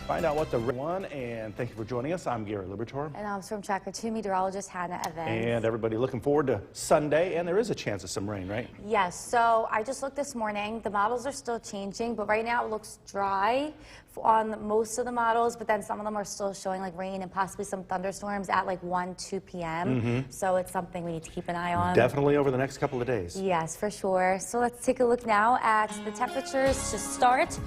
Find out what the one, and thank you for joining us. I'm Gary Libertor. And I'm Storm Tracker 2 meteorologist Hannah Evans. And everybody looking forward to Sunday, and there is a chance of some rain, right? Yes, so I just looked this morning. The models are still changing, but right now it looks dry on most of the models, but then some of them are still showing like rain and possibly some thunderstorms at like 1, 2 p.m. So it's something we need to keep an eye on. Definitely over the next couple of days. Yes, for sure. So let's take a look now at the temperatures to start.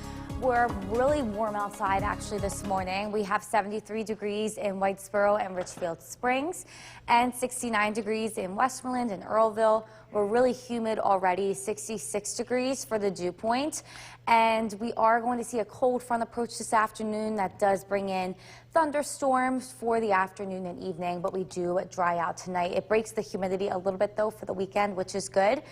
We're really warm outside actually this morning. We have 73 degrees in Whitesboro and Richfield Springs and 69 degrees in Westmoreland and Earlville. We're really humid already, 66 degrees for the dew point. And we are going to see a cold front approach this afternoon that does bring in thunderstorms for the afternoon and evening, but we do dry out tonight. It breaks the humidity a little bit though for the weekend, which is good.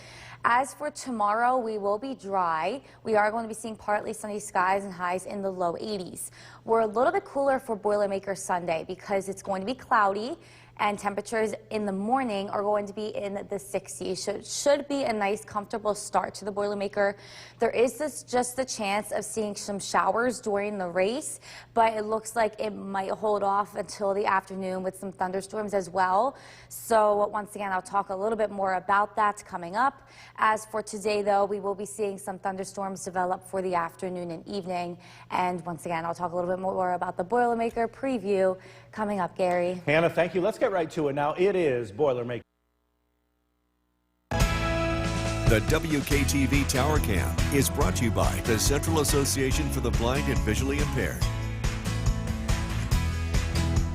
As for tomorrow, we will be dry. We are going to be seeing partly sunny skies and highs in the low 80s. We're a little bit cooler for Boilermaker Sunday because it's going to be cloudy and temperatures in the morning are going to be in the 60s. So it should be a nice, comfortable start to the Boilermaker. There is just the chance of seeing some showers during the race, but it looks like it might hold off until the afternoon with some thunderstorms as well. So once again, I'll talk a little bit more about that coming up. As for today, though, we will be seeing some thunderstorms develop for the afternoon and evening. And once again, I'll talk a little bit more about the Boilermaker preview coming up, Gary. Hannah, thank you. Let's get right to it now. It is Boilermaker. The WKTV Tower Cam is brought to you by the Central Association for the Blind and Visually Impaired.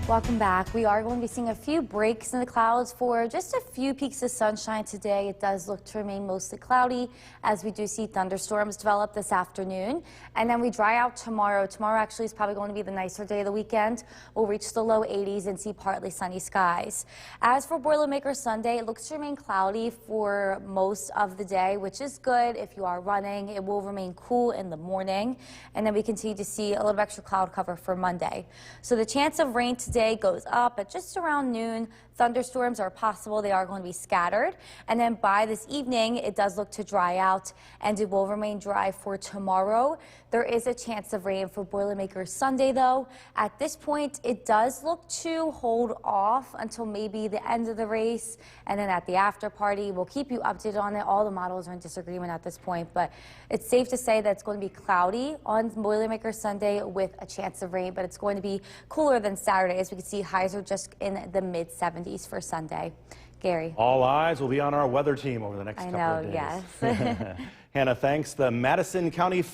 Welcome back. We are going to be seeing a few breaks in the clouds for just a few peaks of sunshine today. It does look to remain mostly cloudy as we do see thunderstorms develop this afternoon. And then we dry out tomorrow. Tomorrow actually is probably going to be the nicer day of the weekend. We'll reach the low 80s and see partly sunny skies. As for Boilermaker Sunday, it looks to remain cloudy for most of the day, which is good if you are running. It will remain cool in the morning. And then we continue to see a little extra cloud cover for Monday. So the chance of rain today goes up at just around noon. Thunderstorms are possible. They are going to be scattered. And then by this evening, it does look to dry out and it will remain dry for tomorrow. There is a chance of rain for Boilermaker Sunday, though. At this point, it does look to hold off until maybe the end of the race. And then at the after party, we'll keep you updated on it. All the models are in disagreement at this point, but it's safe to say that it's going to be cloudy on Boilermaker Sunday with a chance of rain, but it's going to be cooler than Saturday. As we can see, highs are just in the mid 70s for Sunday. Gary. All eyes will be on our weather team over the next couple of days. Yes. Hannah, thanks. The Madison County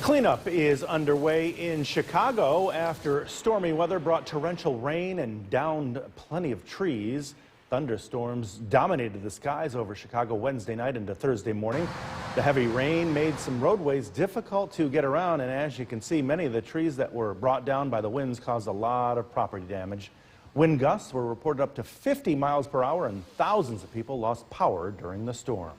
cleanup is underway in Chicago after stormy weather brought torrential rain and downed plenty of trees. Thunderstorms dominated the skies over Chicago Wednesday night into Thursday morning. The heavy rain made some roadways difficult to get around, and as you can see, many of the trees that were brought down by the winds caused a lot of property damage. Wind gusts were reported up to 50 miles per hour, and thousands of people lost power during the storm.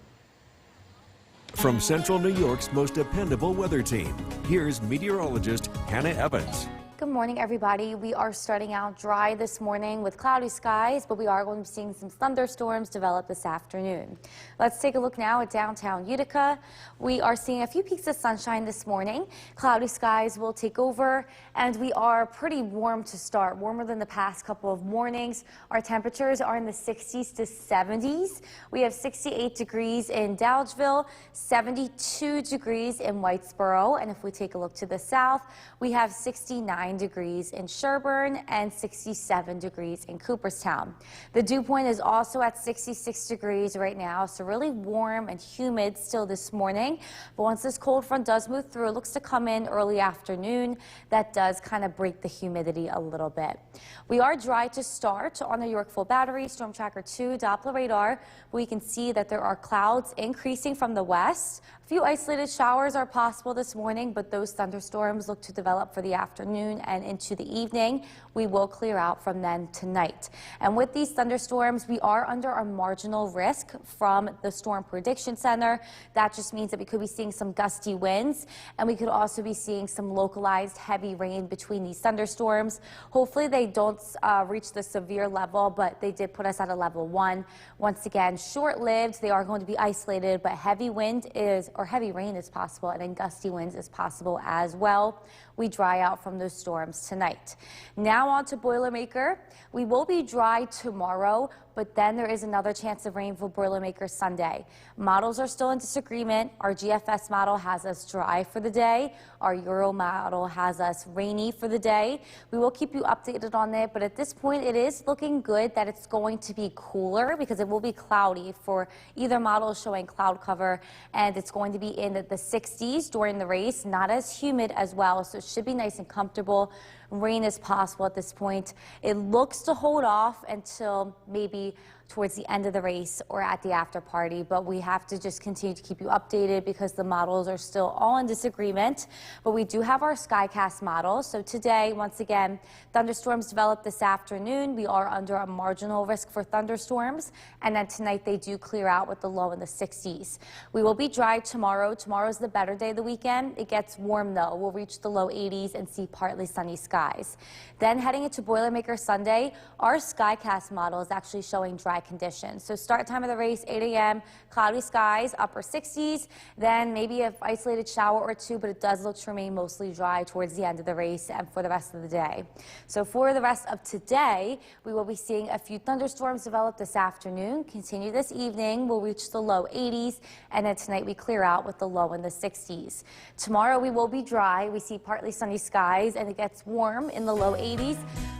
From Central New York's most dependable weather team, here's meteorologist Hannah Evans. Good morning, everybody. We are starting out dry this morning with cloudy skies, but we are going to be seeing some thunderstorms develop this afternoon. Let's take a look now at downtown Utica. We are seeing a few peaks of sunshine this morning. Cloudy skies will take over, and we are pretty warm to start, warmer than the past couple of mornings. Our temperatures are in the 60s to 70s. We have 68 degrees in Dowdesville, 72 degrees in Whitesboro, and if we take a look to the south, we have 69 degrees in Sherburne and 67 degrees in Cooperstown. The dew point is also at 66 degrees right now, so really warm and humid still this morning. But once this cold front does move through, it looks to come in early afternoon. That does kind of break the humidity a little bit. We are dry to start on the Yorkville Battery, Storm Tracker 2 Doppler radar. We can see that there are clouds increasing from the west. A few isolated showers are possible this morning, but those thunderstorms look to develop for the afternoon and into the evening. We will clear out from then tonight. And with these thunderstorms, we are under a marginal risk from the Storm Prediction Center. That just means that we could be seeing some gusty winds, and we could also be seeing some localized heavy rain between these thunderstorms. Hopefully they don't reach the severe level, but they did put us at a level 1. Once again, short-lived. They are going to be isolated, but heavy rain is possible, and then gusty winds is possible as well. We dry out from those storms tonight. Now on to Boilermaker. We will be dry tomorrow, but then there is another chance of rain for Boilermaker Sunday. Models are still in disagreement. Our GFS model has us dry for the day. Our Euro model has us rainy for the day. We will keep you updated on it, but at this point it is looking good that it's going to be cooler because it will be cloudy for either model showing cloud cover, and it's going to be in the 60s during the race, not as humid as well, so it should be nice and comfortable. Rain is possible at this point. It looks to hold off until maybe towards the end of the race or at the after party, but we have to just continue to keep you updated because the models are still all in disagreement. But we do have our Skycast model. So today, once again, thunderstorms develop this afternoon. We are under a marginal risk for thunderstorms, and then tonight they do clear out with the low in the 60s. We will be dry tomorrow. Tomorrow's the better day of the weekend. It gets warm though. We'll reach the low 80s and see partly sunny skies. Then heading into Boilermaker Sunday, our Skycast model is actually showing dry conditions. So start time of the race, 8 a.m., cloudy skies, upper 60s, then maybe an isolated shower or two, but it does look to remain mostly dry towards the end of the race and for the rest of the day. So for the rest of today, we will be seeing a few thunderstorms develop this afternoon, continue this evening, we'll reach the low 80s, and then tonight we clear out with the low in the 60s. Tomorrow we will be dry, we see partly sunny skies, and it gets warm in the low 80s.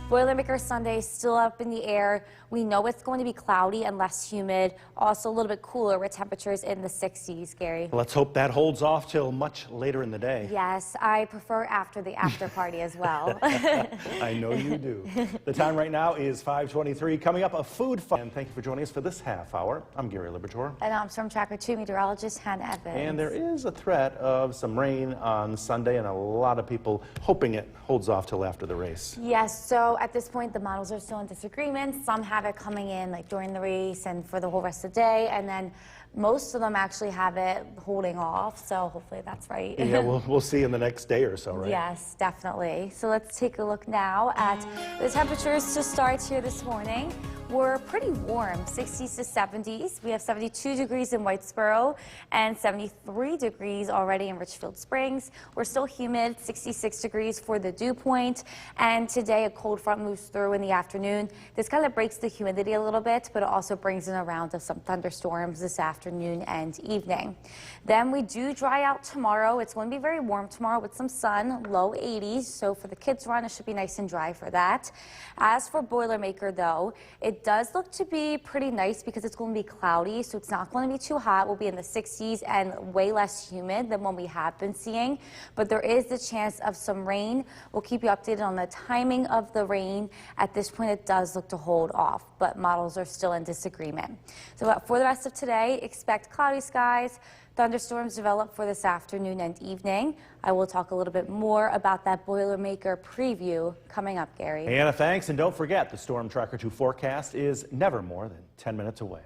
Boilermaker Sunday is still up in the air. We know it's going to be cloudy and less humid, also a little bit cooler with temperatures in the 60s, Gary. Let's hope that holds off till much later in the day. Yes, I prefer after the after party as well. I know you do. The time right now is 5:23. Coming up, a food fight. And thank you for joining us for this half hour. I'm Gary Libertor. And I'm Storm Tracker 2 meteorologist Hannah Evans. And there is a threat of some rain on Sunday, and a lot of people hoping it holds off till after the race. Yes, so at this point the models are still in disagreement. Some have it coming in like during the race and for the whole rest of the day, and then most of them actually have it holding off, so hopefully that's right. Yeah, we'll see in the next day or so, right? Yes, definitely. So let's take a look now at the temperatures to start here this morning. We're pretty warm, 60s to 70s. We have 72 degrees in Whitesboro and 73 degrees already in Richfield Springs. We're still humid, 66 degrees for the dew point. And today a cold front moves through in the afternoon. This kind of breaks the humidity a little bit, but it also brings in a round of some thunderstorms this afternoon and evening. Then we do dry out tomorrow. It's going to be very warm tomorrow with some sun, low 80s. So for the kids run, it should be nice and dry for that. As for Boilermaker though, it does look to be pretty nice because it's going to be cloudy, so it's not going to be too hot. We'll be in the 60s and way less humid than what we have been seeing, but there is the chance of some rain. We'll keep you updated on the timing of the rain. At this point, it does look to hold off, but models are still in disagreement. So for the rest of today, expect cloudy skies. Thunderstorms develop for this afternoon and evening. I will talk a little bit more about that Boilermaker preview coming up, Gary. Anna, thanks. And don't forget, the Storm Tracker 2 forecast is never more than 10 minutes away.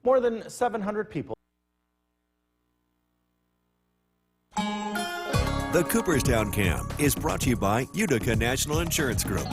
More than 700 people. The Cooperstown Cam is brought to you by Utica National Insurance Group.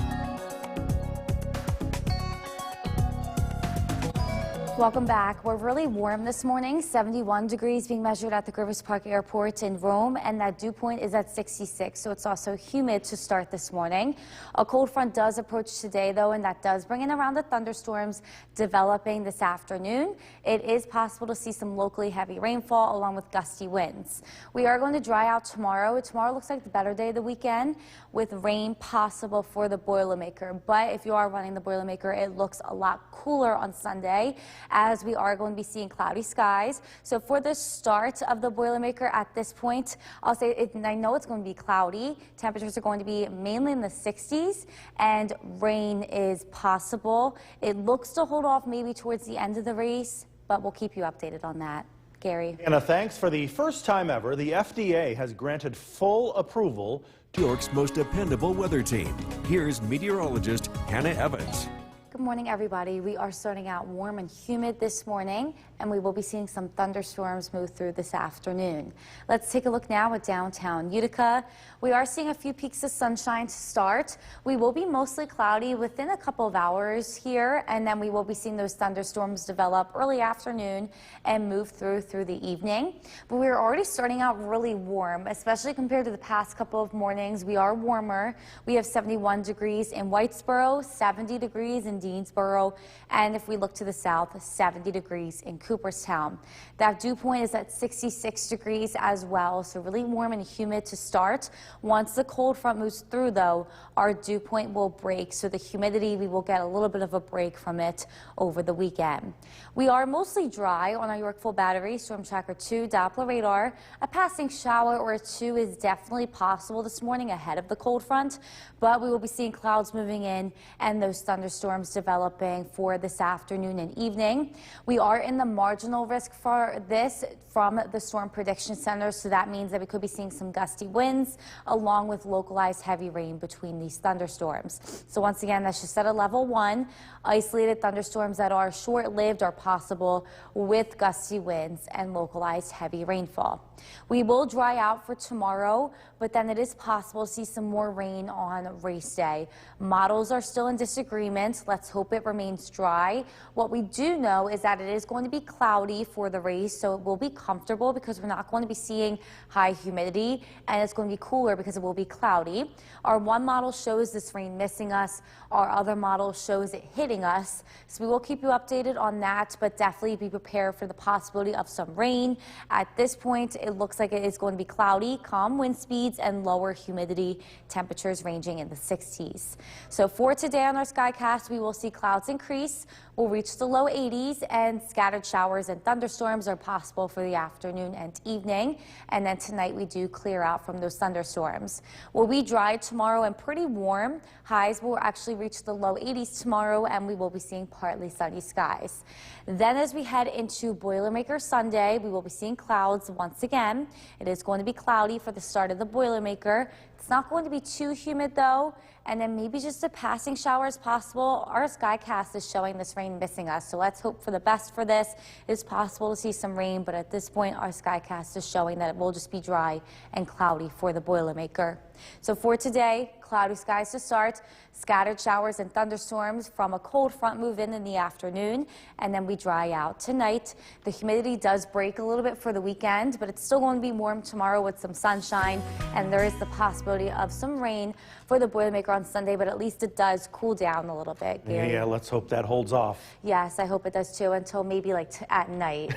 Welcome back. We're really warm this morning, 71 degrees being measured at the Grivers Park Airport in Rome, and that dew point is at 66, so it's also humid to start this morning. A cold front does approach today, though, and that does bring in around the thunderstorms developing this afternoon. It is possible to see some locally heavy rainfall along with gusty winds. We are going to dry out tomorrow. Tomorrow looks like the better day of the weekend with rain possible for the Boilermaker, but if you are running the Boilermaker, it looks a lot cooler on Sunday, as we are going to be seeing cloudy skies. So for the start of the Boilermaker at this point, I'll say I know it's going to be cloudy. Temperatures are going to be mainly in the 60s, and rain is possible. It looks to hold off maybe towards the end of the race, but we'll keep you updated on that. Gary. Anna, thanks. For the first time ever, the FDA has granted full approval New York's most dependable weather team. Here's meteorologist Hannah Evans. Good morning, everybody. We are starting out warm and humid this morning, and we will be seeing some thunderstorms move through this afternoon. Let's take a look now at downtown Utica. We are seeing a few peaks of sunshine to start. We will be mostly cloudy within a couple of hours here, and then we will be seeing those thunderstorms develop early afternoon and move through the evening. But we are already starting out really warm, especially compared to the past couple of mornings. We are warmer. We have 71 degrees in Whitesboro, 70 degrees in Deansboro, and if we look to the south, 70 degrees in Cooperstown. That dew point is at 66 degrees as well, so really warm and humid to start. Once the cold front moves through, though, our dew point will break, so the humidity, we will get a little bit of a break from it over the weekend. We are mostly dry on our Yorkville Battery, Storm Tracker 2 Doppler radar. A passing shower or two is definitely possible this morning ahead of the cold front, but we will be seeing clouds moving in and those thunderstorms developing for this afternoon and evening. We are in the marginal risk for this from the Storm Prediction Center, so that means that we could be seeing some gusty winds along with localized heavy rain between these thunderstorms. So once again, that's just at a level 1. Isolated thunderstorms that are short-lived are possible with gusty winds and localized heavy rainfall. We will dry out for tomorrow, but then it is possible to see some more rain on race day. Models are still in disagreement. Let's hope it remains dry. What we do know is that it is going to be cloudy for the race, so it will be comfortable because we're not going to be seeing high humidity, and it's going to be cooler because it will be cloudy. Our one model shows this rain missing us. Our other model shows it hitting us. So we will keep you updated on that, but definitely be prepared for the possibility of some rain. At this point, it looks like it is going to be cloudy, calm wind speeds, and lower humidity, temperatures ranging in the 60s. So for today on our Skycast, we will see clouds increase. We'll reach the low 80s, and scattered showers and thunderstorms are possible for the afternoon and evening. And then tonight we do clear out from those thunderstorms. We'll be dry tomorrow and pretty warm. Highs will actually reach the low 80s tomorrow, and we will be seeing partly sunny skies. Then as we head into Boilermaker Sunday, we will be seeing clouds once again. It is going to be cloudy for the start of the Boilermaker. It's not going to be too humid though, and then maybe just a passing shower is possible. Our Skycast is showing this rain missing us, so let's hope for the best for this. It is possible to see some rain, but at this point our Skycast is showing that it will just be dry and cloudy for the Boilermaker. So for today, cloudy skies to start, scattered showers and thunderstorms from a cold front move in the afternoon, and then we dry out tonight. The humidity does break a little bit for the weekend, but it's still going to be warm tomorrow with some sunshine, and there is the possibility of some rain for the Boilermaker on Sunday, but at least it does cool down a little bit, Gary. Yeah, let's hope that holds off. Yes, I hope it does too, until maybe like at night.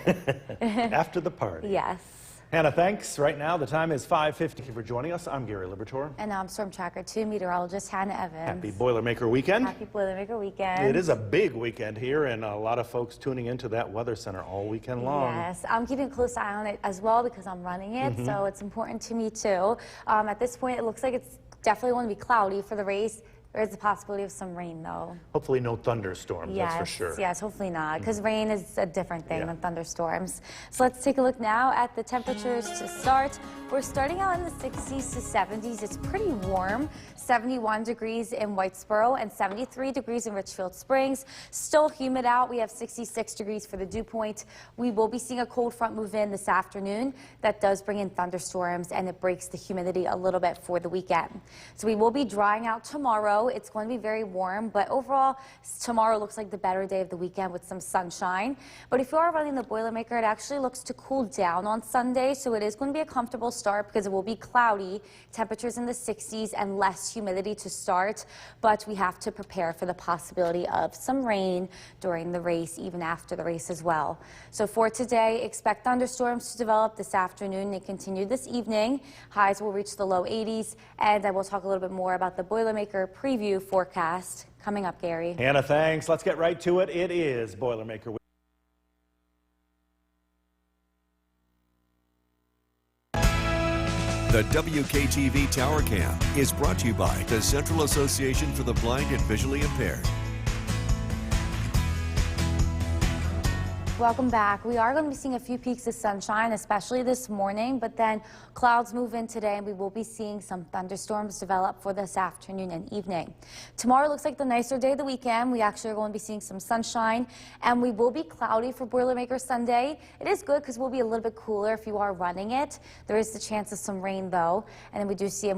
After the party. Yes. Hannah, thanks. Right now, the time is 5:50. Thank you for joining us. I'm Gary Liberatore. And I'm Storm Tracker 2 meteorologist Hannah Evans. Happy Boilermaker weekend. Happy Boilermaker weekend. It is a big weekend here, and a lot of folks tuning into that weather center all weekend long. Yes, I'm keeping a close eye on it as well because I'm running it, so it's important to me too. At this point, it looks like it's definitely going to be cloudy for the race. There is a possibility of some rain, though. Hopefully no thunderstorms, that's for sure. Yes, hopefully not, because rain is a different thing than thunderstorms. So let's take a look now at the temperatures to start. We're starting out in the 60s to 70s. It's pretty warm. 71 degrees in Whitesboro and 73 degrees in Richfield Springs. Still humid out. We have 66 degrees for the dew point. We will be seeing a cold front move in this afternoon. That does bring in thunderstorms, and it breaks the humidity a little bit for the weekend. So we will be drying out tomorrow. It's going to be very warm, but overall, tomorrow looks like the better day of the weekend with some sunshine. But if you are running the Boilermaker, it actually looks to cool down on Sunday, so it is going to be a comfortable start because it will be cloudy, temperatures in the 60s, and less humidity to start. But we have to prepare for the possibility of some rain during the race, even after the race as well. So for today, expect thunderstorms to develop this afternoon and continue this evening. Highs will reach the low 80s, and I will talk a little bit more about the Boilermaker preview forecast coming up, Gary. Hannah, thanks. Let's get right to it. It is Boilermaker Week. The WKTV Tower Cam is brought to you by the Central Association for the Blind and Visually Impaired. Welcome back. We are going to be seeing a few peaks of sunshine, especially this morning, but then clouds move in today and we will be seeing some thunderstorms develop for this afternoon and evening. Tomorrow looks like the nicer day of the weekend. We actually are going to be seeing some sunshine and we will be cloudy for Boilermaker Sunday. It is good because we'll be a little bit cooler if you are running it. There is the chance of some rain though, and then we do see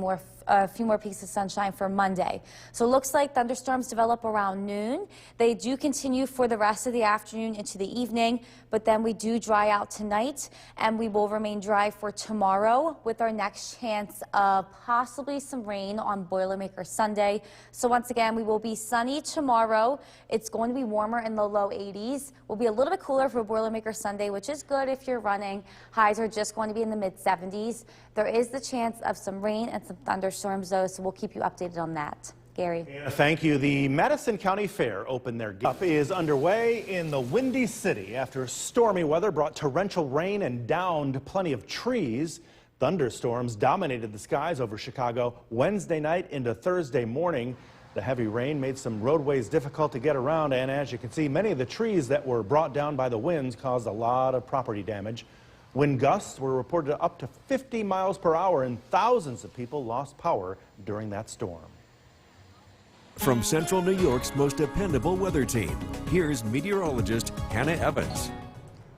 a few more peaks of sunshine for Monday. So it looks like thunderstorms develop around noon. They do continue for the rest of the afternoon into the evening, but then we do dry out tonight and we will remain dry for tomorrow with our next chance of possibly some rain on Boilermaker Sunday. So once again, we will be sunny tomorrow. It's going to be warmer in the low 80s. We'll be a little bit cooler for Boilermaker Sunday, which is good if you're running. Highs are just going to be in the mid 70s. There is the chance of some rain and some thunderstorms though, so we'll keep you updated on that. Gary. Thank you. The Madison County Fair opened their gates. Is underway in the Windy City after stormy weather brought torrential rain and downed plenty of trees. Thunderstorms dominated the skies over Chicago Wednesday night into Thursday morning. The heavy rain made some roadways difficult to get around, and as you can see, many of the trees that were brought down by the winds caused a lot of property damage. Wind gusts were reported up to 50 miles per hour, and thousands of people lost power during that storm. From Central New York's most dependable weather team, here's meteorologist Hannah Evans.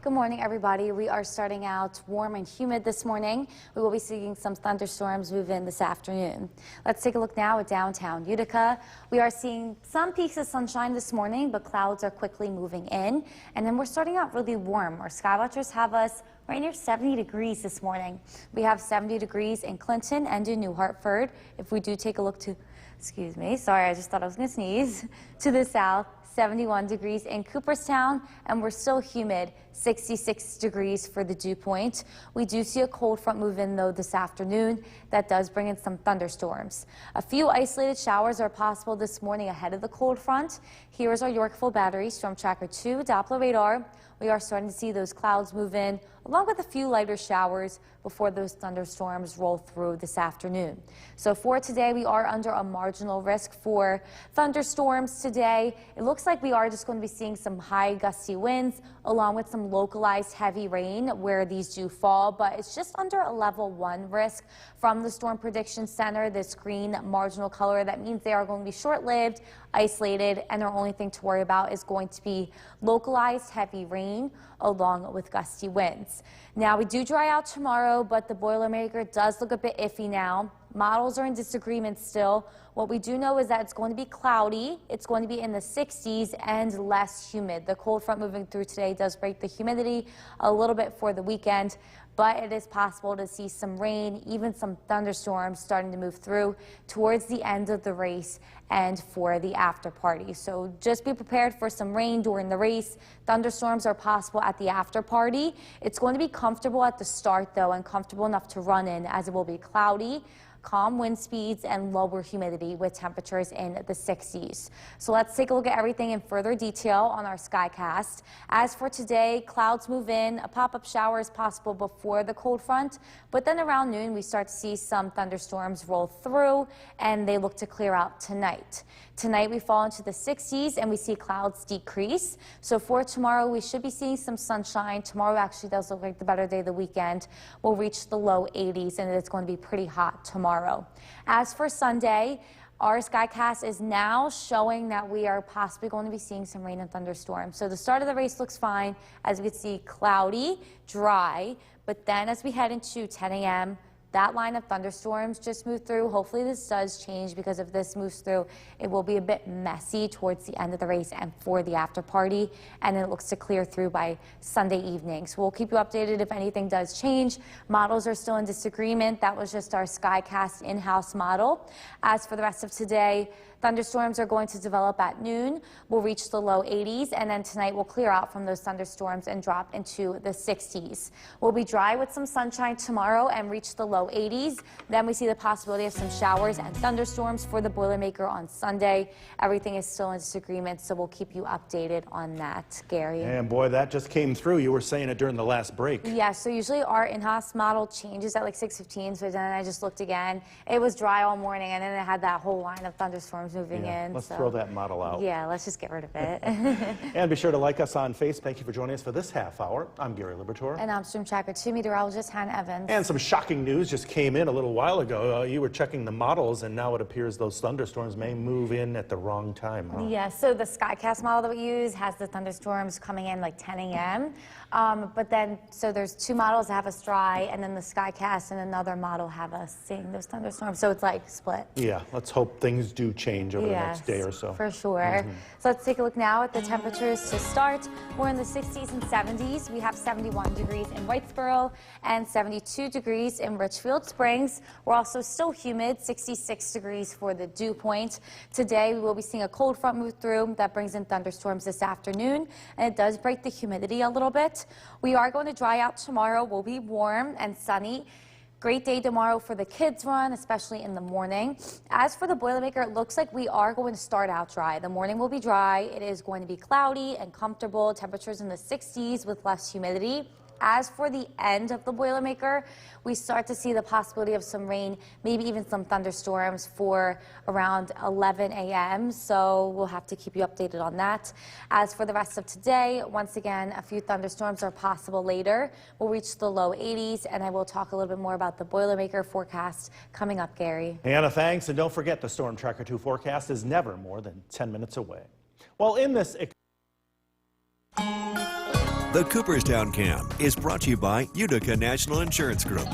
Good morning, everybody. We are starting out warm and humid this morning. We will be seeing some thunderstorms move in this afternoon. Let's take a look now at downtown Utica. We are seeing some peaks of sunshine this morning, but clouds are quickly moving in. And then we're starting out really warm. Our sky watchers have us right near 70 degrees this morning. We have 70 degrees in Clinton and in New Hartford. If we do take a look to, excuse me, sorry, I just thought I was going to sneeze, to the south. 71 degrees in Cooperstown, and we're still humid, 66 degrees for the dew point. We do see a cold front move in though this afternoon. That does bring in some thunderstorms. A few isolated showers are possible this morning ahead of the cold front. Here is our Yorkville Battery Storm Tracker 2 Doppler radar. We are starting to see those clouds move in, along with a few lighter showers before those thunderstorms roll through this afternoon. So for today, we are under a marginal risk for thunderstorms today. It looks like we are just going to be seeing some high gusty winds, along with some localized heavy rain where these do fall, but it's just under a level 1 risk from the Storm Prediction Center. This green marginal color, that means they are going to be short-lived, isolated, and their only thing to worry about is going to be localized heavy rain along with gusty winds. Now, we do dry out tomorrow, but the Boilermaker does look a bit iffy now. Models are in disagreement still. What we do know is that it's going to be cloudy. It's going to be in the 60s and less humid. The cold front moving through today does break the humidity a little bit for the weekend, but it is possible to see some rain, even some thunderstorms starting to move through towards the end of the race and for the after party. So just be prepared for some rain during the race. Thunderstorms are possible at the after party. It's going to be comfortable at the start though, and comfortable enough to run in, as it will be cloudy, calm wind speeds, and lower humidity with temperatures in the 60s. So let's take a look at everything in further detail on our Skycast. As for today, clouds move in. A pop-up shower is possible before the cold front, but then around noon we start to see some thunderstorms roll through, and they look to clear out tonight. Tonight we fall into the 60s and we see clouds decrease. So for tomorrow we should be seeing some sunshine. Tomorrow actually does look like the better day of the weekend. We'll reach the low 80s and it's going to be pretty hot tomorrow. As for Sunday, our Skycast is now showing that we are possibly going to be seeing some rain and thunderstorms. So the start of the race looks fine, as we can see cloudy, dry, but then as we head into 10 a.m., that line of thunderstorms just moved through. Hopefully this does change, because if this moves through, it will be a bit messy towards the end of the race and for the after party, and then it looks to clear through by Sunday evening. So we'll keep you updated if anything does change. Models are still in disagreement. That was just our Skycast in-house model. As for the rest of today, thunderstorms are going to develop at noon. We'll reach the low 80s, and then tonight we'll clear out from those thunderstorms and drop into the 60s. We'll be dry with some sunshine tomorrow and reach the low low 80s. Then we see the possibility of some showers and thunderstorms for the Boilermaker on Sunday. Everything is still in disagreement, so we'll keep you updated on that, Gary. And boy, that just came through. You were saying it during the last break. Yeah, so usually our in-house model changes at like 6:15, so then I just looked again. It was dry all morning, and then it had that whole line of thunderstorms moving in. Let's so throw that model out. yeah, let's just get rid of it. And be sure to like us on Facebook. Thank you for joining us for this half hour. I'm Gary Liberatore. And I'm Storm Tracker 2 meteorologist Hannah Evans. And some shocking news just came in a little while ago. You were checking the models, and now it appears those thunderstorms may move in at the wrong time. Huh? Yeah, so the Skycast model that we use has the thunderstorms coming in like 10 a.m. But then, so there's two models that have us dry, and then the Skycast and another model have us seeing those thunderstorms. So it's like split. Yeah, let's hope things do change over the next day or so. For sure. So let's take a look now at the temperatures to start. We're in the 60s and 70s. We have 71 degrees in Whitesboro and 72 degrees in Richfield Springs. We're also still humid, 66 degrees for the dew point. Today we will be seeing a cold front move through that brings in thunderstorms this afternoon, and it does break the humidity a little bit. We are going to dry out tomorrow. We'll be warm and sunny. Great day tomorrow for the kids run, especially in the morning. As for the Boilermaker, it looks like we are going to start out dry. The morning will be dry. It is going to be cloudy and comfortable. Temperatures in the 60s with less humidity. As for the end of the Boilermaker, we start to see the possibility of some rain, maybe even some thunderstorms for around 11 a.m. So we'll have to keep you updated on that. As for the rest of today, once again, a few thunderstorms are possible later. We'll reach the low 80s, and I will talk a little bit more about the Boilermaker forecast coming up, Gary. Hannah, thanks. And don't forget, the Storm Tracker 2 forecast is never more than 10 minutes away. Well, in this... The Cooperstown Cam is brought to you by Utica National Insurance Group.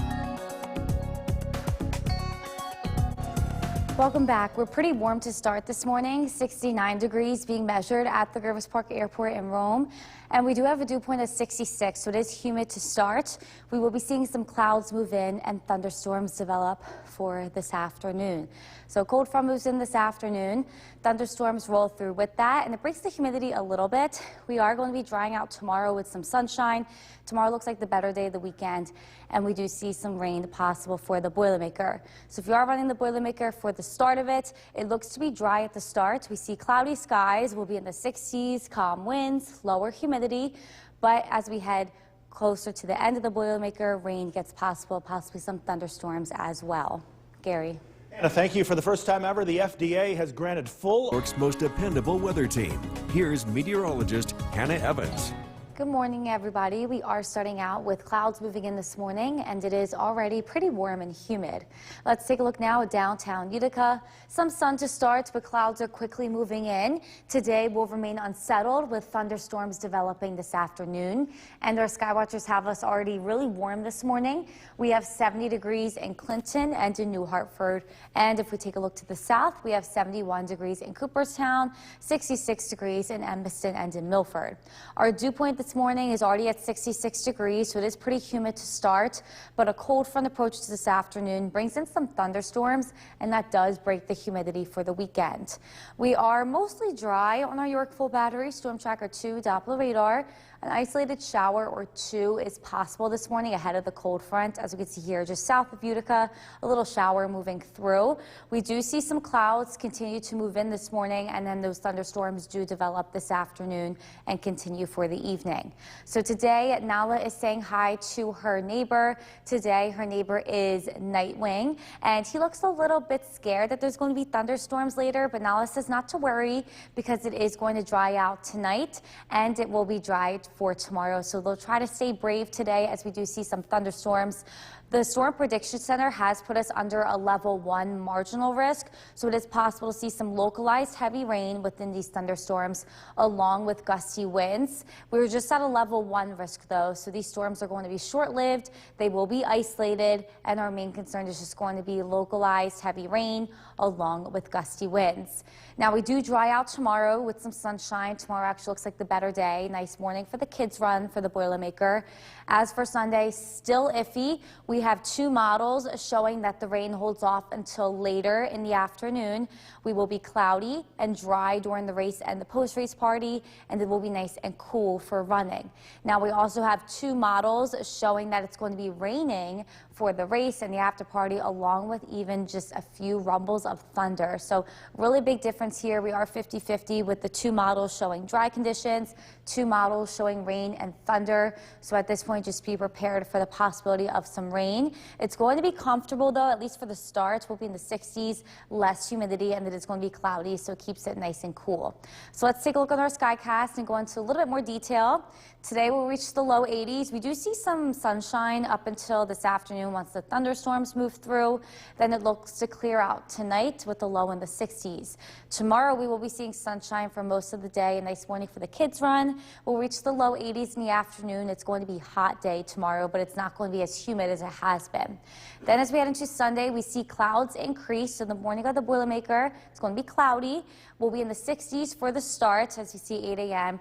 Welcome back. We're pretty warm to start this morning. 69 degrees being measured at the Gervais Park Airport in Rome. And we do have a dew point of 66, so it is humid to start. We will be seeing some clouds move in and thunderstorms develop for this afternoon. So cold front moves in this afternoon. Thunderstorms roll through with that, and it breaks the humidity a little bit. We are going to be drying out tomorrow with some sunshine. Tomorrow looks like the better day of the weekend, and we do see some rain possible for the Boilermaker. So if you are running the Boilermaker for the start of it, it looks to be dry at the start. We see cloudy skies. We'll be in the 60s, calm winds, lower humidity, but as we head closer to the end of the Boilermaker, rain gets possible, possibly some thunderstorms as well. Gary. Hannah, thank you. For the first time ever, the FDA has granted full... New York's most dependable weather team. Here's meteorologist Hannah Evans. Good morning, everybody. We are starting out with clouds moving in this morning, and it is already pretty warm and humid. Let's take a look now at downtown Utica. Some sun to start, but clouds are quickly moving in. Today will remain unsettled with thunderstorms developing this afternoon. And our skywatchers have us already really warm this morning. We have 70 degrees in Clinton and in New Hartford. And if we take a look to the south, we have 71 degrees in Cooperstown, 66 degrees in Evanston and in Milford. Our dew point this morning is already at 66 degrees, so it is pretty humid to start, but a cold front approaches this afternoon brings in some thunderstorms, and that does break the humidity for the weekend. We are mostly dry on our Yorkville Battery Storm Tracker 2 Doppler radar. An isolated shower or two is possible this morning ahead of the cold front. As we can see here, just south of Utica, a little shower moving through. We do see some clouds continue to move in this morning, and then those thunderstorms do develop this afternoon and continue for the evening. So today, Nala is saying hi to her neighbor. Today, her neighbor is Nightwing, and he looks a little bit scared that there's going to be thunderstorms later, but Nala says not to worry because it is going to dry out tonight, and it will be dried for tomorrow. So they'll try to stay brave today as we do see some thunderstorms. The Storm Prediction Center has put us under a level 1 marginal risk, so it is possible to see some localized heavy rain within these thunderstorms along with gusty winds. We were just at a level 1 risk though, so these storms are going to be short-lived, they will be isolated, and our main concern is just going to be localized heavy rain along with gusty winds. Now we do dry out tomorrow with some sunshine. Tomorrow actually looks like the better day. Nice morning for the kids run for the Boilermaker. As for Sunday, still iffy. We have two models showing that the rain holds off until later in the afternoon. We will be cloudy and dry during the race and the post-race party, and it will be nice and cool for running. Now we also have two models showing that it's going to be raining for the race and the after party, along with even just a few rumbles of thunder. So really big difference here. We are 50-50 with the 2 models showing dry conditions, 2 models showing rain and thunder. So at this point, just be prepared for the possibility of some rain. It's going to be comfortable though, at least for the start. We'll be in the 60s, less humidity, and it is going to be cloudy, so it keeps it nice and cool. So let's take a look at our skycast and go into a little bit more detail. Today we'll reach the low 80s. We do see some sunshine up until this afternoon once the thunderstorms move through. Then it looks to clear out tonight with the low in the 60s. Tomorrow we will be seeing sunshine for most of the day. A nice morning for the kids run. We'll reach the low 80s in the afternoon. It's going to be a hot day tomorrow, but it's not going to be as humid as it has been. Then as we head into Sunday, we see clouds increase. So the morning of the Boilermaker, it's going to be cloudy. We'll be in the 60s for the start, as you see 8 a.m.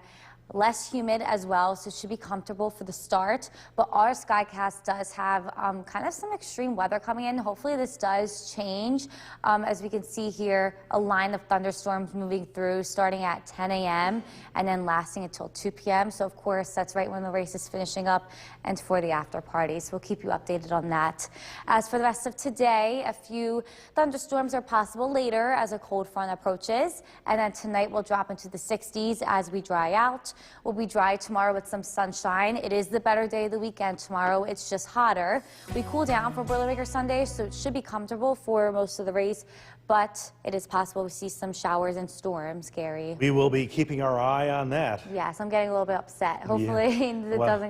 Less humid as well, so it should be comfortable for the start. But our skycast does have kind of some extreme weather coming in. Hopefully this does change. As we can see here, a line of thunderstorms moving through starting at 10 a.m. and then lasting until 2 p.m. So of course, that's right when the race is finishing up and for the after party. So we'll keep you updated on that. As for the rest of today, a few thunderstorms are possible later as a cold front approaches. And then tonight we'll drop into the 60s as we dry out. We'll be dry tomorrow with some sunshine. It is the better day of the weekend tomorrow. It's just hotter. We cool down for Boilermaker Sunday, so it should be comfortable for most of the race, but it is possible we see some showers and storms, Gary. We will be keeping our eye on that. Yes, I'm getting a little bit upset. Hopefully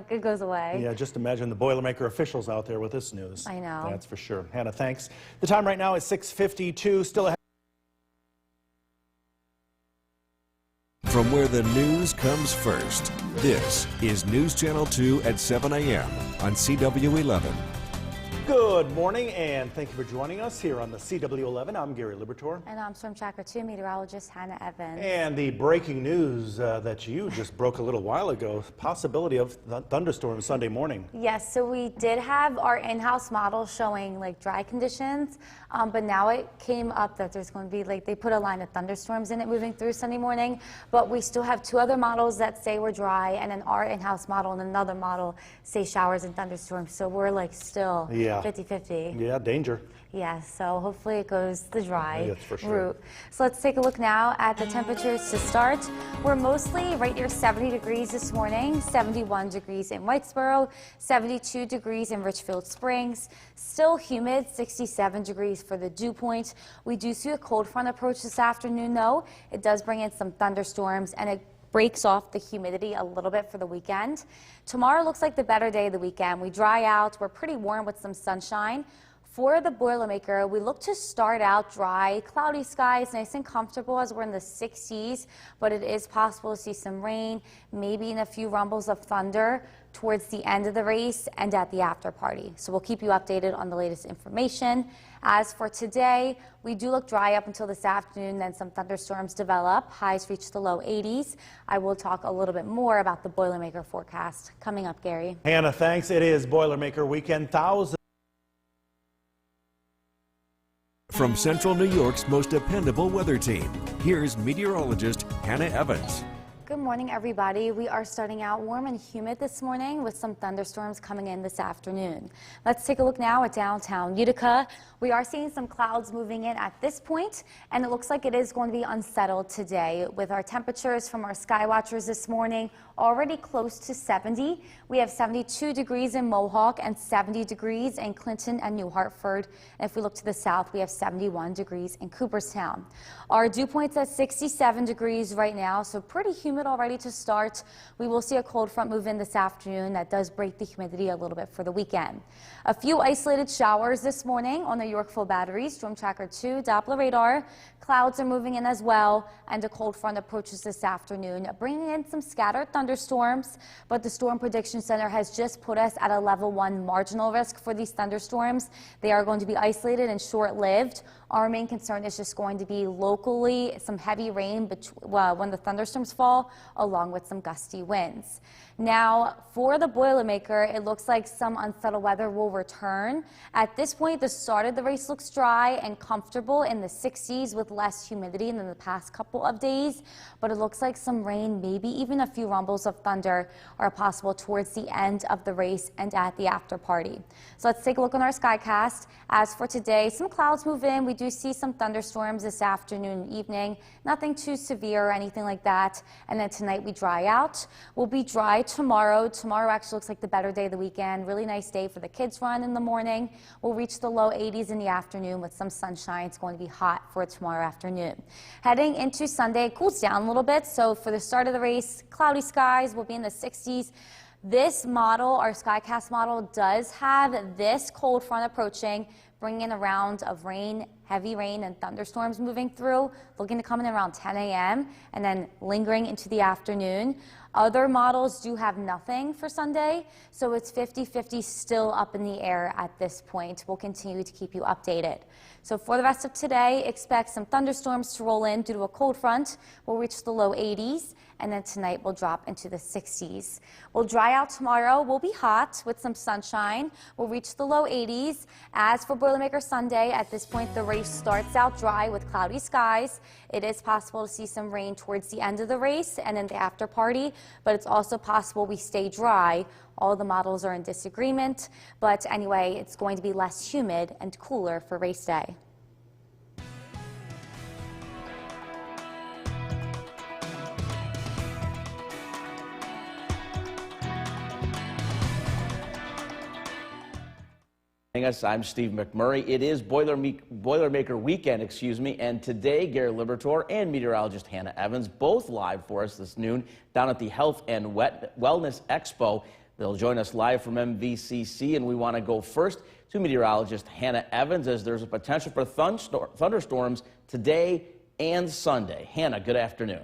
it goes away. Yeah, just imagine the Boilermaker officials out there with this news. I know. That's for sure. Hannah, thanks. The time right now is 6:52. Still ahead. From where the news comes first, this is News Channel 2 at 7 a.m. on CW11. Good morning, and thank you for joining us here on the CW11. I'm Gary Libertor. And I'm Storm Tracker 2 meteorologist Hannah Evans. And the breaking news that you just broke a little while ago, possibility of thunderstorms Sunday morning. Yes, so we did have our in-house model showing like dry conditions, but now it came up that there's going to be they put a line of thunderstorms in it moving through Sunday morning, but we still have 2 other models that say we're dry, and then our in-house model and another model say showers and thunderstorms, so we're still 50-50. Yeah, danger. Yeah, so hopefully it goes the dry route. So let's take a look now at the temperatures to start. We're mostly right near 70 degrees this morning, 71 degrees in Whitesboro, 72 degrees in Richfield Springs. Still humid, 67 degrees for the dew point. We do see a cold front approach this afternoon though. It does bring in some thunderstorms and it breaks off the humidity a little bit for the weekend. Tomorrow looks like the better day of the weekend. We dry out, we're pretty warm with some sunshine. For the Boilermaker, we look to start out dry, cloudy skies, nice and comfortable as we're in the 60s, but it is possible to see some rain, maybe in a few rumbles of thunder towards the end of the race and at the after party. So we'll keep you updated on the latest information. As for today, we do look dry up until this afternoon, then some thunderstorms develop. Highs reach the low 80s. I will talk a little bit more about the Boilermaker forecast coming up, Gary. Hannah, thanks. It is Boilermaker weekend. Thousands. From Central New York's most dependable weather team, here's meteorologist Hannah Evans. Good morning, everybody. We are starting out warm and humid this morning with some thunderstorms coming in this afternoon. Let's take a look now at downtown Utica. We are seeing some clouds moving in at this point, and it looks like it is going to be unsettled today with our temperatures from our sky watchers this morning already close to 70. We have 72 degrees in Mohawk and 70 degrees in Clinton and New Hartford. And if we look to the south, we have 71 degrees in Cooperstown. Our dew point's at 67 degrees right now, so pretty humid already to start. We will see a cold front move in this afternoon that does break the humidity a little bit for the weekend. A few isolated showers this morning on the Yorkville battery, Storm Tracker 2, Doppler radar. Clouds are moving in as well, and a cold front approaches this afternoon, bringing in some scattered thunderstorms, but the Storm Prediction Center has just put us at a level 1 marginal risk for these thunderstorms. They are going to be isolated and short-lived. Our main concern is just going to be locally some heavy rain when the thunderstorms fall, along with some gusty winds. Now, for the Boilermaker, it looks like some unsettled weather will return. At this point, the start of the race looks dry and comfortable in the 60s with less humidity than the past couple of days, but it looks like some rain, maybe even a few rumbles of thunder are possible towards the end of the race and at the after party. So let's take a look on our Skycast. As for today, some clouds move in. We do see some thunderstorms this afternoon and evening. Nothing too severe or anything like that. And then tonight we dry out. We'll be dry tomorrow. Tomorrow actually looks like the better day of the weekend. Really nice day for the kids run in the morning. We'll reach the low 80s in the afternoon with some sunshine. It's going to be hot for tomorrow afternoon. Heading into Sunday, it cools down a little bit. So for the start of the race, cloudy skies will be in the 60s. This model, our Skycast model, does have this cold front approaching, bringing in a round of rain, heavy rain and thunderstorms moving through, looking to come in around 10 a.m. and then lingering into the afternoon. Other models do have nothing for Sunday, so it's 50-50 still up in the air at this point. We'll continue to keep you updated. So for the rest of today, expect some thunderstorms to roll in due to a cold front. We'll reach the low 80s, and then tonight we'll drop into the 60s. We'll dry out tomorrow. We'll be hot with some sunshine. We'll reach the low 80s. As for Boilermaker Sunday, at this point the race starts out dry with cloudy skies. It is possible to see some rain towards the end of the race and in the after party, but it's also possible we stay dry. All the models are in disagreement, but anyway, it's going to be less humid and cooler for race day. I'm Steve McMurray. It is Boilermaker weekend, and today Gary Liberatore and meteorologist Hannah Evans both live for us this noon down at the Health and Wellness Expo. They'll join us live from MVCC, and we want to go first to meteorologist Hannah Evans as there's a potential for thunderstorms today and Sunday. Hannah, good afternoon.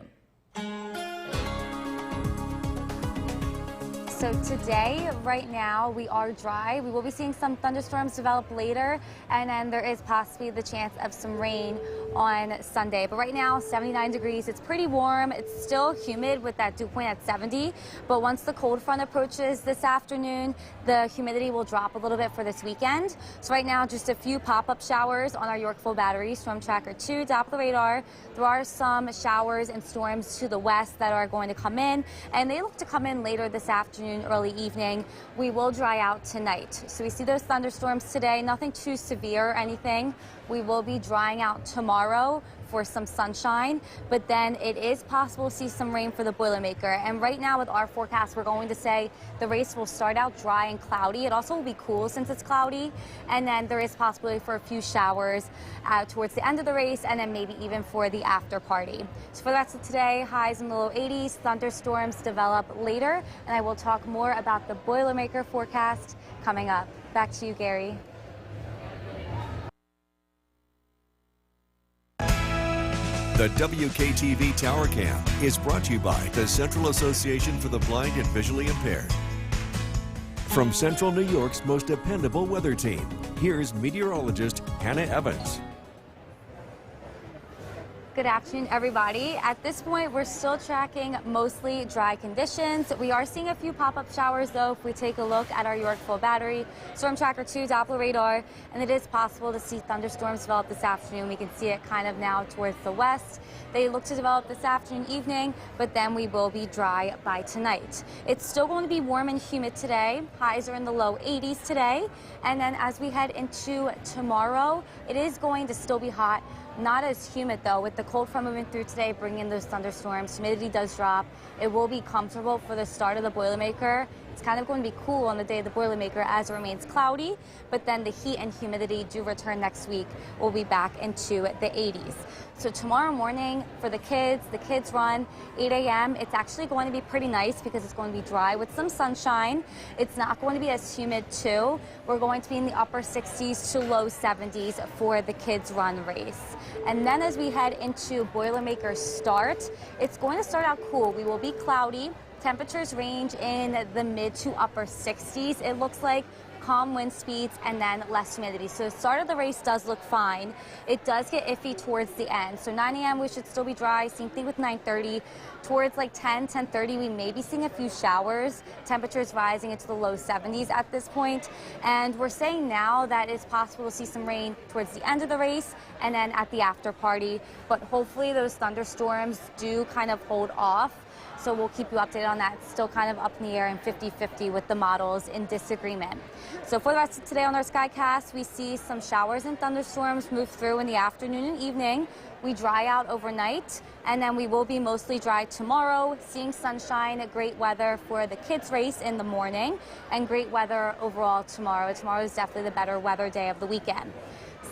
So today, right now, we are dry. We will be seeing some thunderstorms develop later, and then there is possibly the chance of some rain on Sunday. But right now, 79 degrees. It's pretty warm. It's still humid with that dew point at 70. But once the cold front approaches this afternoon, the humidity will drop a little bit for this weekend. So right now, just a few pop-up showers on our Yorkville Battery Storm Tracker 2 Doppler radar. There are some showers and storms to the west that are going to come in, and they look to come in later this afternoon, early evening. We will dry out tonight. So we see those thunderstorms today, nothing too severe or anything. We will be drying out tomorrow for some sunshine, but then it is possible to see some rain for the Boilermaker. And right now with our forecast, we're going to say the race will start out dry and cloudy. It also will be cool since it's cloudy, and then there is possibility for a few showers towards the end of the race, and then maybe even for the after party. So for the rest of today, highs in the low 80s, thunderstorms develop later, and I will talk more about the Boilermaker forecast coming up. Back to you, Gary. The WKTV Tower Cam is brought to you by the Central Association for the Blind and Visually Impaired. From Central New York's most dependable weather team, here's meteorologist Hannah Evans. Good afternoon, everybody. At this point, we're still tracking mostly dry conditions. We are seeing a few pop-up showers, though, if we take a look at our Yorkville Battery Storm Tracker 2 Doppler radar, and it is possible to see thunderstorms develop this afternoon. We can see it kind of now towards the west. They look to develop this afternoon, evening, but then we will be dry by tonight. It's still going to be warm and humid today. Highs are in the low 80s today, and then as we head into tomorrow, it is going to still be hot. Not as humid, though, with the cold front moving through today, bringing in those thunderstorms. Humidity does drop. It will be comfortable for the start of the Boilermaker. It's kind of going to be cool on the day of the Boilermaker as it remains cloudy, but then the heat and humidity do return next week. We'll be back into the 80s. So tomorrow morning for the kids run 8 a.m. It's actually going to be pretty nice because it's going to be dry with some sunshine. It's not going to be as humid too. We're going to be in the upper 60s to low 70s for the kids run race. And then as we head into Boilermaker start, it's going to start out cool. We will be cloudy. Temperatures range in the mid to upper 60s. It looks like calm wind speeds, and then less humidity. So the start of the race does look fine. It does get iffy towards the end. So 9 a.m. we should still be dry. Same thing with 9:30. Towards like 10:30, we may be seeing a few showers. Temperatures rising into the low 70s at this point. And we're saying now that it's possible to see some rain towards the end of the race and then at the after party. But hopefully those thunderstorms do kind of hold off. So we'll keep you updated on that. It's still kind of up in the air and 50-50 with the models in disagreement. So for the rest of today on our Skycast, we see some showers and thunderstorms move through in the afternoon and evening. We dry out overnight, and then we will be mostly dry tomorrow, seeing sunshine, great weather for the kids' race in the morning, and great weather overall tomorrow. Tomorrow is definitely the better weather day of the weekend.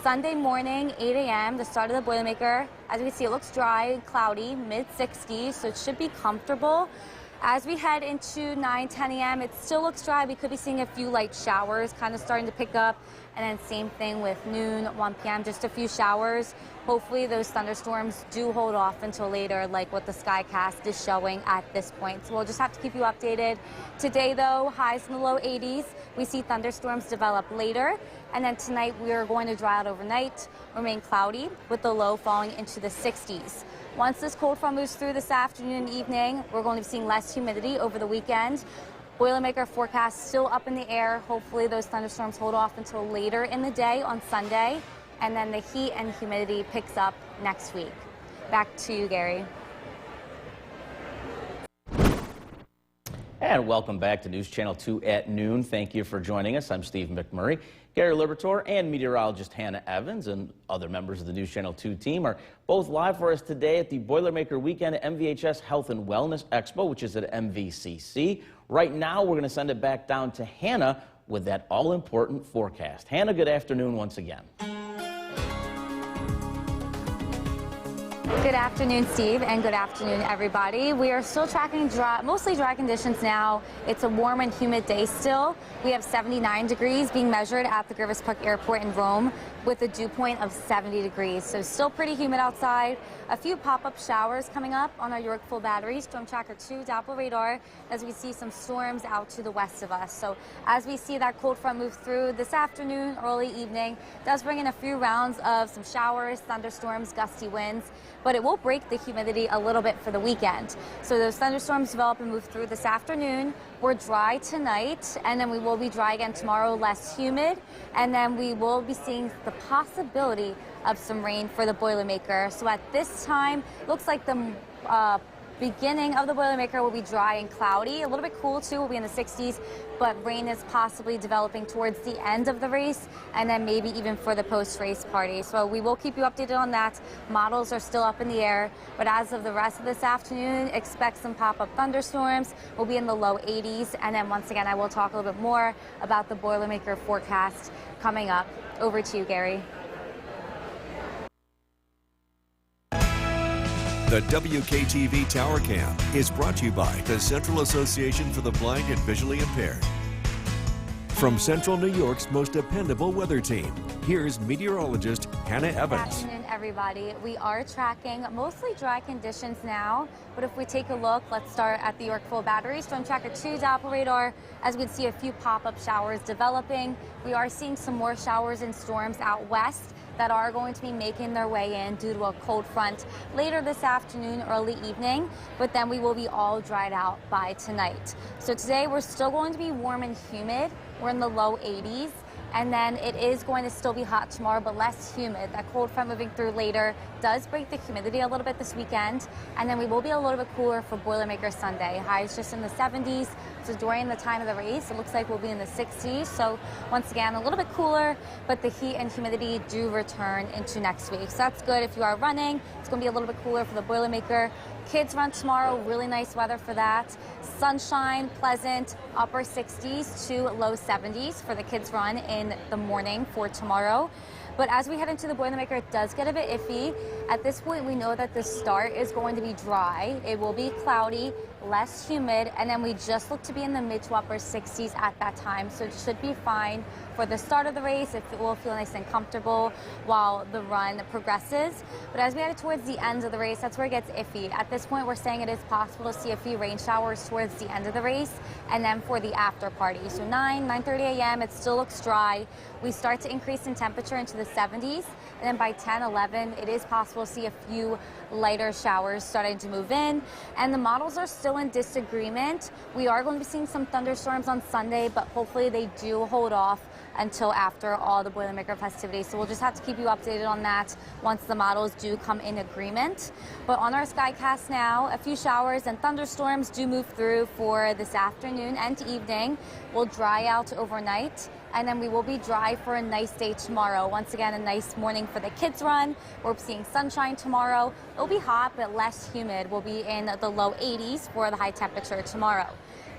Sunday morning, 8 a.m., the start of the Boilermaker. As we can see, it looks dry and cloudy, mid-60s, so it should be comfortable. As we head into 9, 10 a.m., it still looks dry. We could be seeing a few light showers kind of starting to pick up. And then same thing with noon, 1 p.m., just a few showers. Hopefully those thunderstorms do hold off until later, like what the Skycast is showing at this point. So we'll just have to keep you updated. Today, though, highs in the low 80s. We see thunderstorms develop later. And then tonight, we are going to dry out overnight, remain cloudy, with the low falling into the 60s. Once this cold front moves through this afternoon and evening, we're going to be seeing less humidity over the weekend. Boilermaker forecast still up in the air. Hopefully those thunderstorms hold off until later in the day on Sunday. And then the heat and humidity picks up next week. Back to you, Gary. And welcome back to News Channel 2 at noon. Thank you for joining us. I'm Steve McMurray. Gary Liberatore and meteorologist Hannah Evans and other members of the News Channel 2 team are both live for us today at the Boilermaker Weekend MVHS Health and Wellness Expo, which is at MVCC. Right now, we're going to send it back down to Hannah with that all-important forecast. Hannah, good afternoon once again. Good afternoon, Steve, and good afternoon, everybody. We are still tracking mostly dry conditions now. It's a warm and humid day still. We have 79 degrees being measured at the Griffith Park Airport in Rome with a dew point of 70 degrees. So still pretty humid outside. A few pop-up showers coming up on our Yorkville Battery. Storm Tracker 2 Doppler radar as we see some storms out to the west of us. So as we see that cold front move through this afternoon, early evening, does bring in a few rounds of some showers, thunderstorms, gusty winds, but it will break the humidity a little bit for the weekend. So those thunderstorms develop and move through this afternoon. We're dry tonight, and then we will be dry again tomorrow, less humid, and then we will be seeing the possibility of some rain for the Boilermaker. So at this time, looks like the beginning of the Boilermaker will be dry and cloudy. A little bit cool too, will be in the 60s, but rain is possibly developing towards the end of the race and then maybe even for the post-race party. So we will keep you updated on that. Models are still up in the air, but as of the rest of this afternoon, expect some pop-up thunderstorms. We'll be in the low 80s, and then once again, I will talk a little bit more about the Boilermaker forecast coming up. Over to you, Gary. The WKTV Tower Cam is brought to you by the Central Association for the Blind and Visually Impaired. From Central New York's most dependable weather team, here's meteorologist Hannah Evans. Good afternoon, everybody. We are tracking mostly dry conditions now, but if we take a look, let's start at the Yorkville Battery. Storm Tracker 2 Doppler radar, as we can see a few pop-up showers developing. We are seeing some more showers and storms out west that are going to be making their way in due to a cold front later this afternoon, early evening, but then we will be all dried out by tonight. So today we're still going to be warm and humid. We're in the low 80s. And then it is going to still be hot tomorrow, but less humid. That cold front moving through later does break the humidity a little bit this weekend. And then we will be a little bit cooler for Boilermaker Sunday. Highs just in the 70s. So during the time of the race, it looks like we'll be in the 60s. So once again, a little bit cooler, but the heat and humidity do return into next week. So that's good if you are running. It's going to be a little bit cooler for the Boilermaker. Kids run tomorrow, really nice weather for that. Sunshine, pleasant, upper 60s to low 70s for the kids run in the morning for tomorrow. But as we head into the Boilermaker, it does get a bit iffy At this point, we know that the start is going to be dry. It will be cloudy, less humid, and then we just look to be in the mid to upper 60s at that time. So it should be fine for the start of the race. It will feel nice and comfortable while the run progresses. But as we head towards the end of the race, that's where it gets iffy. At this point, we're saying it is possible to see a few rain showers towards the end of the race, and then for the after party. So 9:30 a.m., it still looks dry. We start to increase in temperature into the 70s, and then by 10, 11, it is possible to see a few lighter showers starting to move in. And the models are still in disagreement. We are going to be seeing some thunderstorms on Sunday, but hopefully they do hold off until after all the Boilermaker festivities. So we'll just have to keep you updated on that once the models do come in agreement. But on our Skycast now, a few showers and thunderstorms do move through for this afternoon and evening. We'll dry out overnight, and then we will be dry for a nice day tomorrow. Once again, a nice morning for the kids run. We're seeing sunshine tomorrow. It'll be hot, but less humid. We'll be in the low 80s for the high temperature tomorrow.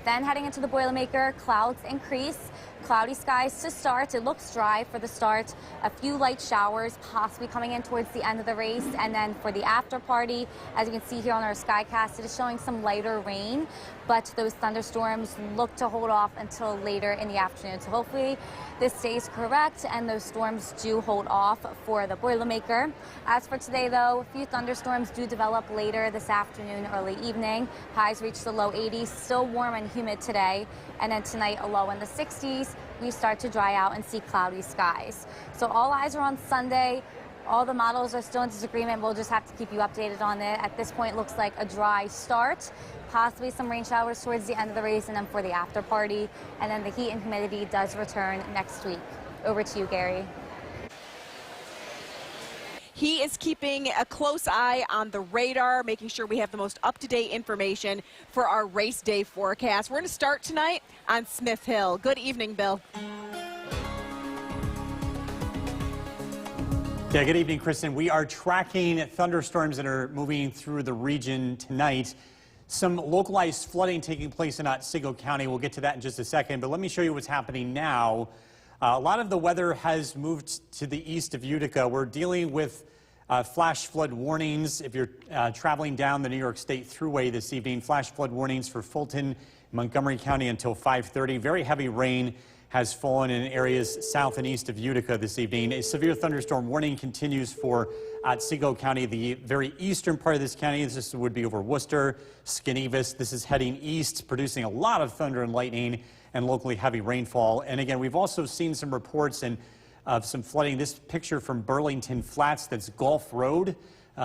Then heading into the Boilermaker, clouds increase. Cloudy skies to start. It looks dry for the start. A few light showers possibly coming in towards the end of the race. And then for the after party, as you can see here on our Skycast, it is showing some lighter rain, but those thunderstorms look to hold off until later in the afternoon. So hopefully this stays correct and those storms do hold off for the Boilermaker. As for today, though, a few thunderstorms do develop later this afternoon, early evening. Highs reach the low 80s, still warm and humid today. And then tonight, a low in the 60s. We start to dry out and see cloudy skies. So all eyes are on Sunday. All the models are still in disagreement. We'll just have to keep you updated on it. At this point, it looks like a dry start, possibly some rain showers towards the end of the race and then for the after party. And then the heat and humidity does return next week. Over to you, Gary. He is keeping a close eye on the radar, making sure we have the most up-to-date information for our race day forecast. We're going to start tonight on Smith Hill. Good evening, Bill. Yeah, good evening, Kristen. We are tracking thunderstorms that are moving through the region tonight. Some localized flooding taking place in Otsego County. We'll get to that in just a second, but let me show you what's happening now. A lot of the weather has moved to the east of Utica. We're dealing with flash flood warnings. If you're traveling down the New York State Thruway this evening, flash flood warnings for Fulton, Montgomery County until 5:30. Very heavy rain has fallen in areas south and east of Utica this evening. A severe thunderstorm warning continues for Otsego County, the very eastern part of this county. This would be over Worcester, Skenevis. This is heading east, producing a lot of thunder and lightning and locally heavy rainfall. And again, we've also seen some reports of some flooding. This picture from Burlington Flats, that's Gulf Road.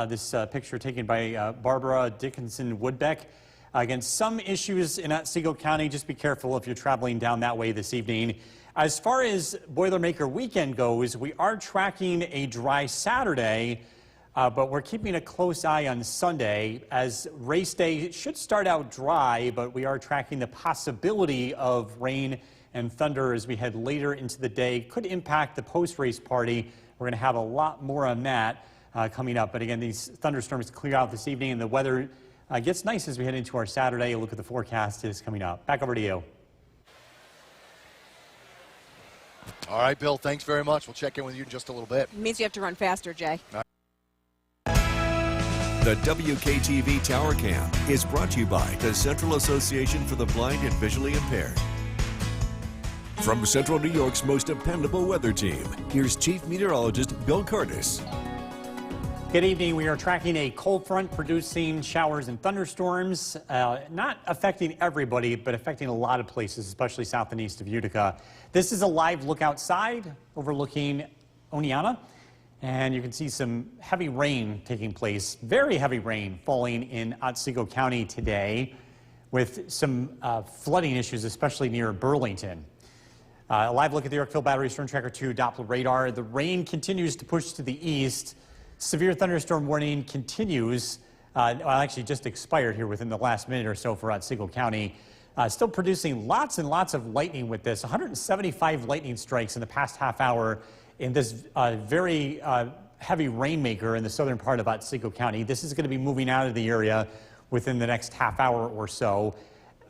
This picture taken by Barbara Dickinson Woodbeck. Again, some issues in Otsego County. Just be careful if you're traveling down that way this evening. As far as Boilermaker weekend goes, we are tracking a dry Saturday, but we're keeping a close eye on Sunday, as race day should start out dry, but we are tracking the possibility of rain and thunder as we head later into the day. Could impact the post-race party. We're going to have a lot more on that coming up. But again, these thunderstorms clear out this evening, and the weather gets nice as we head into our Saturday. A look at the forecast is coming up. Back over to you. All right, Bill, thanks very much. We'll check in with you in just a little bit. It means you have to run faster, Jay. The WKTV Tower Cam is brought to you by the Central Association for the Blind and Visually Impaired. From Central New York's most dependable weather team, here's Chief Meteorologist Bill Curtis. Good evening. We are tracking a cold front producing showers and thunderstorms, not affecting everybody, but affecting a lot of places, especially south and east of Utica. This is a live look outside overlooking Oneonta, and you can see some heavy rain taking place, very heavy rain falling in Otsego County today, with some flooding issues, especially near Burlington. A live look at the Yorkville Battery Storm Tracker 2 Doppler radar. The rain continues to push to the east. Severe thunderstorm warning continues. Well, actually just expired here within the last minute or so for Otsego County. Still producing lots and lots of lightning with this. 175 lightning strikes in the past half hour in this very heavy rainmaker in the southern part of Otsego County. This is going to be moving out of the area within the next half hour or so.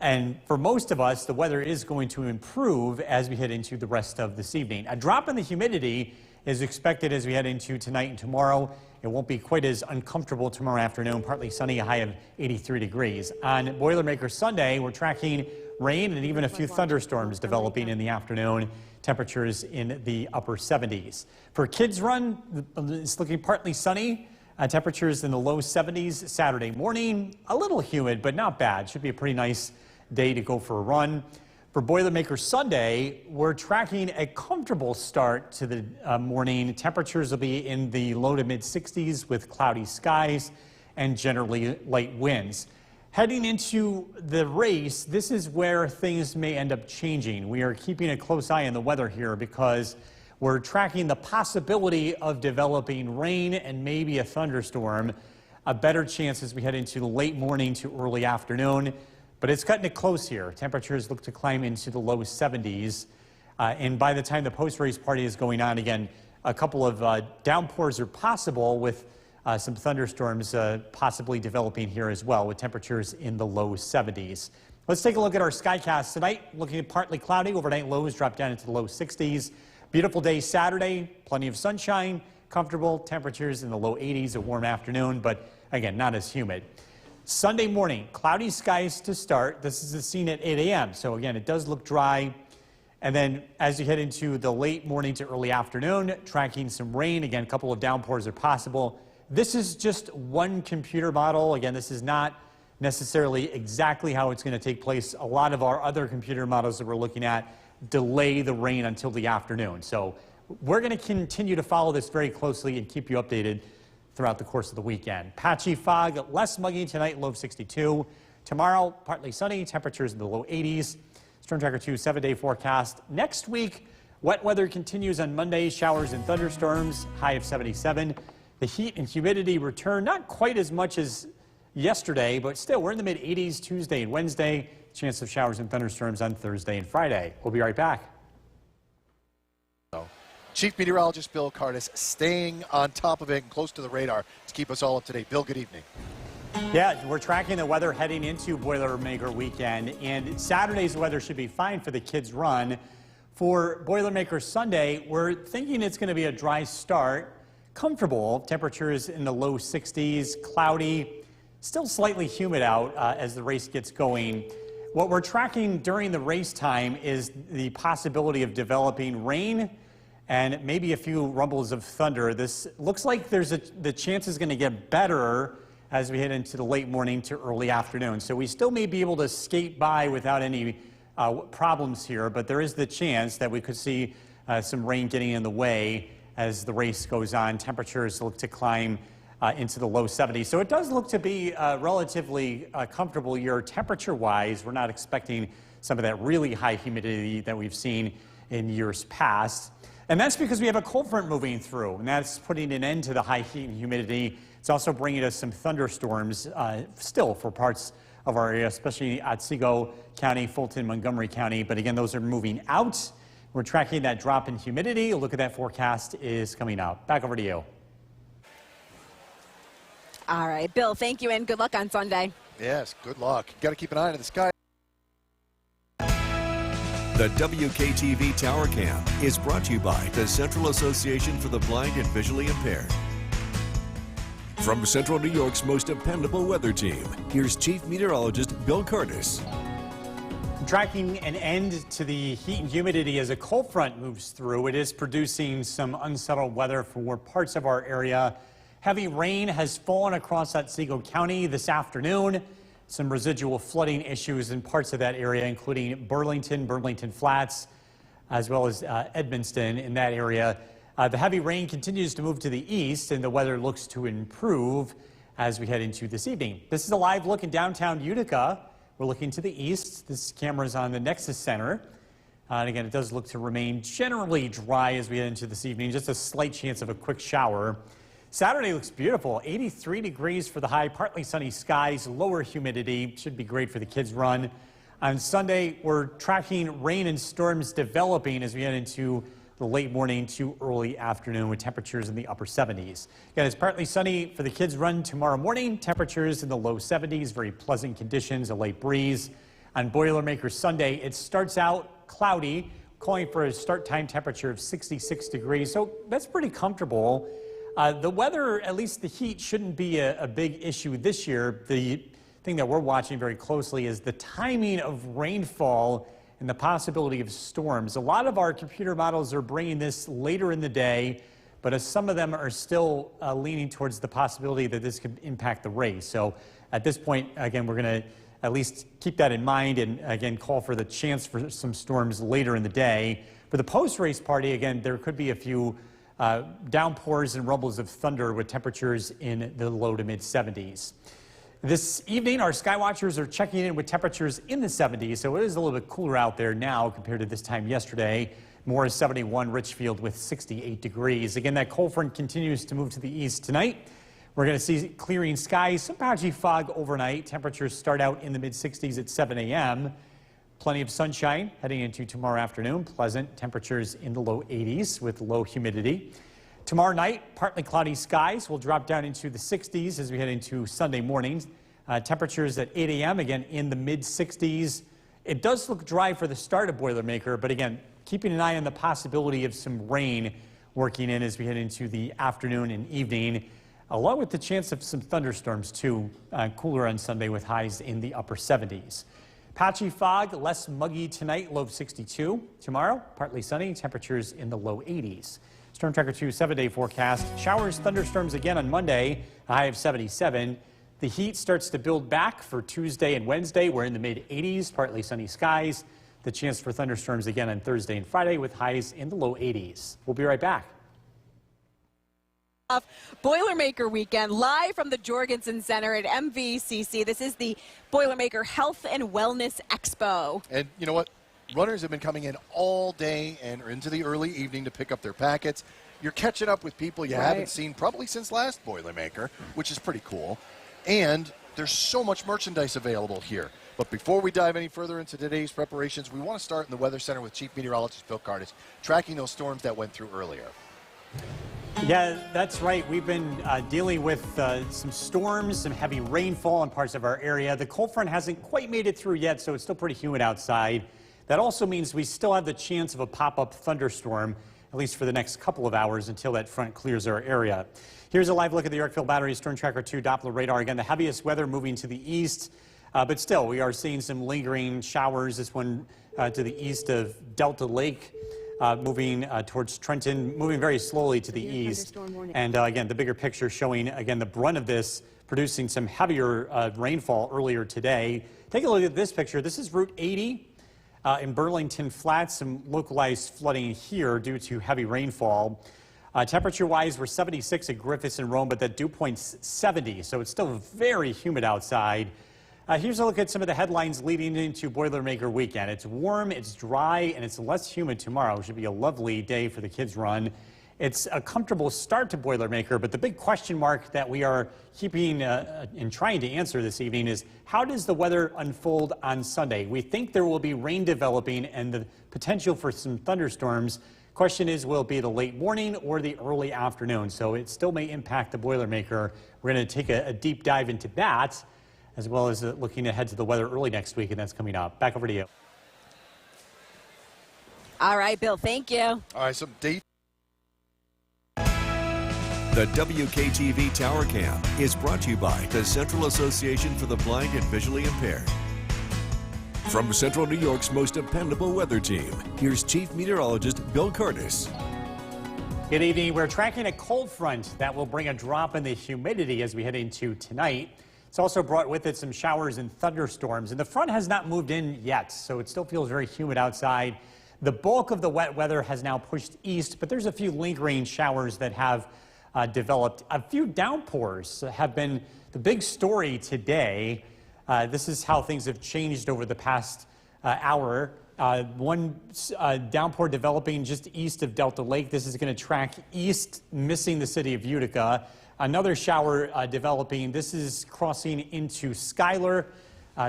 And for most of us, the weather is going to improve as we head into the rest of this evening. A drop in the humidity is expected as we head into tonight and tomorrow. It won't be quite as uncomfortable tomorrow afternoon. Partly sunny, a high of 83 degrees. On Boilermaker Sunday, we're tracking rain and even a few thunderstorms developing in the afternoon. Temperatures in the upper 70s. For Kids Run, it's looking partly sunny. Temperatures in the low 70s Saturday morning. A little humid, but not bad. Should be a pretty nice day to go for a run. For Boilermaker Sunday, we're tracking a comfortable start to the morning. Temperatures will be in the low to mid 60s with cloudy skies and generally light winds. Heading into the race, this is where things may end up changing. We are keeping a close eye on the weather here because we're tracking the possibility of developing rain and maybe a thunderstorm. A better chance as we head into the late morning to early afternoon. But it's cutting it close here. Temperatures look to climb into the low 70s. And by the time the post-race party is going on, again, a couple of downpours are possible with some thunderstorms possibly developing here as well, with temperatures in the low 70s. Let's take a look at our skycast tonight. Looking at partly cloudy, overnight lows drop down into the low 60s. Beautiful day Saturday, plenty of sunshine, comfortable temperatures in the low 80s, a warm afternoon, but again, not as humid. Sunday morning, cloudy skies to start. This is the scene at 8 a.m. So again, it does look dry. And then as you head into the late morning to early afternoon, tracking some rain. Again, a couple of downpours are possible. This is just one computer model. Again, this is not necessarily exactly how it's going to take place. A lot of our other computer models that we're looking at delay the rain until the afternoon. So we're going to continue to follow this very closely and keep you updated throughout the course of the weekend. Patchy fog, less muggy tonight, low 62. Tomorrow, partly sunny, temperatures in the low 80s. Storm Tracker 2 7-day forecast. Next week, wet weather continues on Monday, showers and thunderstorms, high of 77. The heat and humidity return, not quite as much as yesterday, but still, we're in the mid-80s Tuesday and Wednesday. Chance of showers and thunderstorms on Thursday and Friday. We'll be right back. Chief Meteorologist Bill Curtis staying on top of it and close to the radar to keep us all up to date. Bill, good evening. Yeah, we're tracking the weather heading into Boilermaker weekend, and Saturday's weather should be fine for the Kids Run. For Boilermaker Sunday, we're thinking it's going to be a dry start. Comfortable, temperatures in the low 60s, cloudy, still slightly humid out as the race gets going. What we're tracking during the race time is the possibility of developing rain and maybe a few rumbles of thunder. This looks like the chance is going to get better as we head into the late morning to early afternoon. So we still may be able to skate by without any problems here, but there is the chance that we could see some rain getting in the way as the race goes on. Temperatures look to climb into the low 70s. So it does look to be a relatively comfortable year temperature-wise. We're not expecting some of that really high humidity that we've seen in years past. And that's because we have a cold front moving through, and that's putting an end to the high heat and humidity. It's also bringing us some thunderstorms still for parts of our area, especially Otsego County, Fulton, Montgomery County. But again, those are moving out. We're tracking that drop in humidity. A look at that forecast is coming out. Back over to you. All right, Bill, thank you, and good luck on Sunday. Yes, good luck. Got to keep an eye on the sky. The WKTV Tower Cam is brought to you by the Central Association for the Blind and Visually Impaired. From Central New York's most dependable weather team, here's Chief Meteorologist Bill Curtis. Tracking an end to the heat and humidity as a cold front moves through. It is producing some unsettled weather for parts of our area. Heavy rain has fallen across Otsego County this afternoon. Some residual flooding issues in parts of that area, including Burlington Flats, as well as Edmonston in that area. The heavy rain continues to move to the east, and the weather looks to improve as we head into this evening. This is a live look in downtown Utica. We're looking to the east. This camera is on the Nexus Center. And again, it does look to remain generally dry as we head into this evening. Just a slight chance of a quick shower. Saturday looks beautiful. 83 degrees for the high, partly sunny skies, lower humidity. Should be great for the Kids Run. On Sunday, we're tracking rain and storms developing as we head into the late morning to early afternoon with temperatures in the upper 70s. Again, it's partly sunny for the Kids Run tomorrow morning. Temperatures in the low 70s, very pleasant conditions, a light breeze. On Boilermaker Sunday, it starts out cloudy calling for a start time temperature of 66 degrees. So that's pretty comfortable. The weather, at least the heat, shouldn't be a big issue this year. The thing that we're watching very closely is the timing of rainfall and the possibility of storms. A lot of our computer models are bringing this later in the day, but some of them are still leaning towards the possibility that this could impact the race. So at this point, again, we're going to at least keep that in mind and, again, call for the chance for some storms later in the day. For the post-race party, again, there could be a few downpours and rumbles of thunder with temperatures in the low to mid-70s. This evening, our Skywatchers are checking in with temperatures in the 70s, so it is a little bit cooler out there now compared to this time yesterday. Morris 71, Richfield with 68 degrees. Again, that cold front continues to move to the east tonight. We're going to see clearing skies, some patchy fog overnight. Temperatures start out in the mid-60s at 7 a.m. Plenty of sunshine heading into tomorrow afternoon. Pleasant temperatures in the low 80s with low humidity. Tomorrow night, partly cloudy skies will drop down into the 60s as we head into Sunday morning. Temperatures at 8 a.m. again in the mid-60s. It does look dry for the start of Boilermaker, but again, keeping an eye on the possibility of some rain working in as we head into the afternoon and evening, along with the chance of some thunderstorms too. Cooler on Sunday with highs in the upper 70s. Patchy fog, less muggy tonight, low of 62. Tomorrow, partly sunny, temperatures in the low 80s. Storm Tracker 2 7-day forecast. Showers, thunderstorms again on Monday, a high of 77. The heat starts to build back for Tuesday and Wednesday. We're in the mid-80s, partly sunny skies. The chance for thunderstorms again on Thursday and Friday with highs in the low 80s. We'll be right back. Boilermaker weekend live from the Jorgensen Center at MVCC. This is the Boilermaker Health and Wellness Expo. And you know what? Runners have been coming in all day and into the early evening to pick up their packets. You're catching up with people you haven't seen probably since last Boilermaker, which is pretty cool. And there's so much merchandise available here. But before we dive any further into today's preparations, we want to start in the Weather Center with Chief Meteorologist Bill Curtis, tracking those storms that went through earlier. Yeah, that's right. We've been dealing with some storms, some heavy rainfall in parts of our area. The cold front hasn't quite made it through yet, so it's still pretty humid outside. That also means we still have the chance of a pop-up thunderstorm, at least for the next couple of hours until that front clears our area. Here's a live look at the Yorkville Battery Storm Tracker 2 Doppler radar. Again, the heaviest weather moving to the east, but still we are seeing some lingering showers. This one to the east of Delta Lake. Moving towards Trenton, moving very slowly to the east. And again, the bigger picture showing, again, the brunt of this producing some heavier rainfall earlier today. Take a look at this picture. This is Route 80 in Burlington Flats. Some localized flooding here due to heavy rainfall. Temperature-wise, we're 76 at Griffiths and Rome, but that dew point's 70, so it's still very humid outside. Here's a look at some of the headlines leading into Boilermaker weekend. It's warm, it's dry, and it's less humid tomorrow. It should be a lovely day for the kids' run. It's a comfortable start to Boilermaker, but the big question mark that we are keeping and trying to answer this evening is how does the weather unfold on Sunday? We think there will be rain developing and the potential for some thunderstorms. Question is, will it be the late morning or the early afternoon? So it still may impact the Boilermaker. We're going to take a deep dive into that, as well as looking ahead to the weather early next week, and that's coming up. Back over to you. All right, Bill, thank you. All right, some date. The WKTV Tower Cam is brought to you by the Central Association for the Blind and Visually Impaired. From Central New York's most dependable weather team, here's Chief Meteorologist Bill Curtis. Good evening. We're tracking a cold front that will bring a drop in the humidity as we head into tonight. It's also brought with it some showers and thunderstorms, and the front has not moved in yet, so it still feels very humid outside. The bulk of the wet weather has now pushed east, but there's a few lingering showers that have developed. A few downpours have been the big story today. This is how things have changed over the past hour. One downpour developing just east of Delta Lake. This is going to track east, missing the city of Utica. Another shower developing. This is crossing into Schuyler,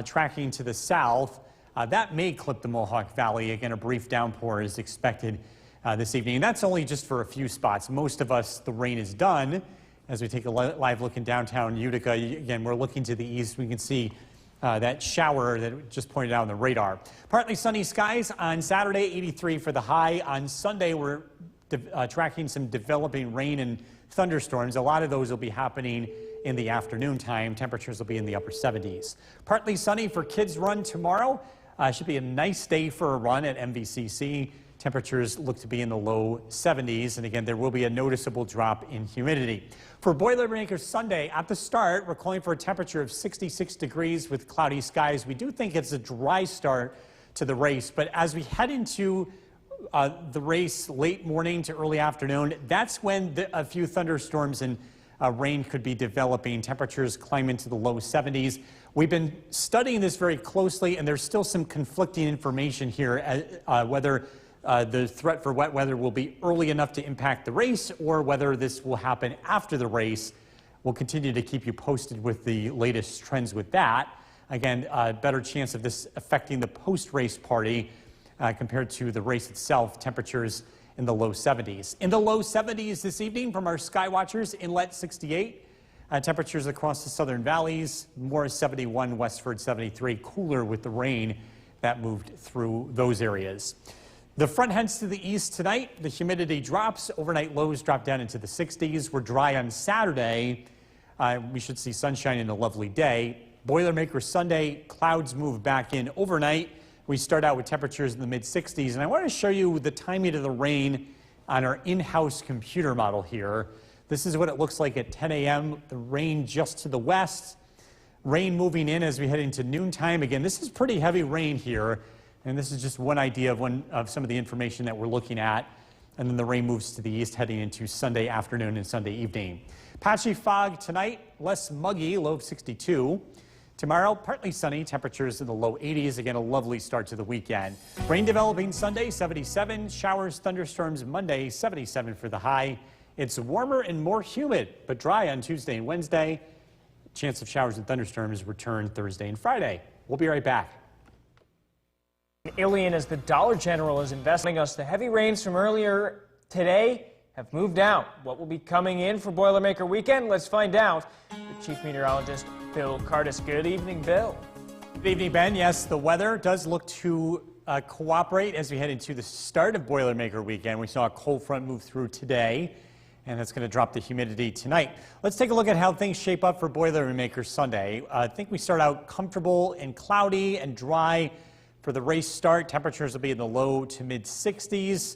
tracking to the south. That may clip the Mohawk Valley. Again, a brief downpour is expected this evening. And that's only just for a few spots. Most of us, the rain is done. As we take a live look in downtown Utica, again, we're looking to the east. We can see that shower that we just pointed out on the radar. Partly sunny skies on Saturday, 83 for the high. On Sunday, we're tracking some developing rain and thunderstorms. A lot of those will be happening in the afternoon time. Temperatures will be in the upper 70s. Partly sunny for Kids Run tomorrow. Should be a nice day for a run at MVCC. Temperatures look to be in the low 70s, and again, there will be a noticeable drop in humidity. For Boilermaker Sunday, at the start, we're calling for a temperature of 66 degrees with cloudy skies. We do think it's a dry start to the race, but as we head into the race late morning to early afternoon, that's when a few thunderstorms and rain could be developing. Temperatures climb into the low 70s. We've been studying this very closely, and there's still some conflicting information here, whether the threat for wet weather will be early enough to impact the race or whether this will happen after the race. We'll continue to keep you posted with the latest trends with that. Again, a better chance of this affecting the post-race party compared to the race itself. Temperatures in the low 70s. In the low 70s this evening from our Skywatchers, Inlet 68. Temperatures across the southern valleys, Morris 71, Westford 73. Cooler with the rain that moved through those areas. The front heads to the east tonight. The humidity drops. Overnight lows drop down into the 60s. We're dry on Saturday. We should see sunshine and a lovely day. Boilermaker Sunday, clouds move back in overnight. We start out with temperatures in the mid-60s. And I want to show you the timing of the rain on our in-house computer model here. This is what it looks like at 10 a.m. The rain just to the west. Rain moving in as we head into noontime. Again, this is pretty heavy rain here. And this is just one idea of some of the information that we're looking at. And then the rain moves to the east heading into Sunday afternoon and Sunday evening. Patchy fog tonight, less muggy, low of 62. Tomorrow, partly sunny, temperatures in the low 80s. Again, a lovely start to the weekend. Rain developing Sunday, 77. Showers, thunderstorms Monday, 77 for the high. It's warmer and more humid, but dry on Tuesday and Wednesday. Chance of showers and thunderstorms return Thursday and Friday. We'll be right back. Alien, as the Dollar General is investing us, the heavy rains from earlier today have moved out. What will be coming in for Boilermaker weekend? Let's find out with Chief Meteorologist Bill Curtis. Good evening, Bill. Good evening, Ben. Yes, the weather does look to cooperate as we head into the start of Boilermaker weekend. We saw a cold front move through today, and that's going to drop the humidity tonight. Let's take a look at how things shape up for Boilermaker Sunday. I think we start out comfortable and cloudy and dry. For the race start, temperatures will be in the low to mid 60s,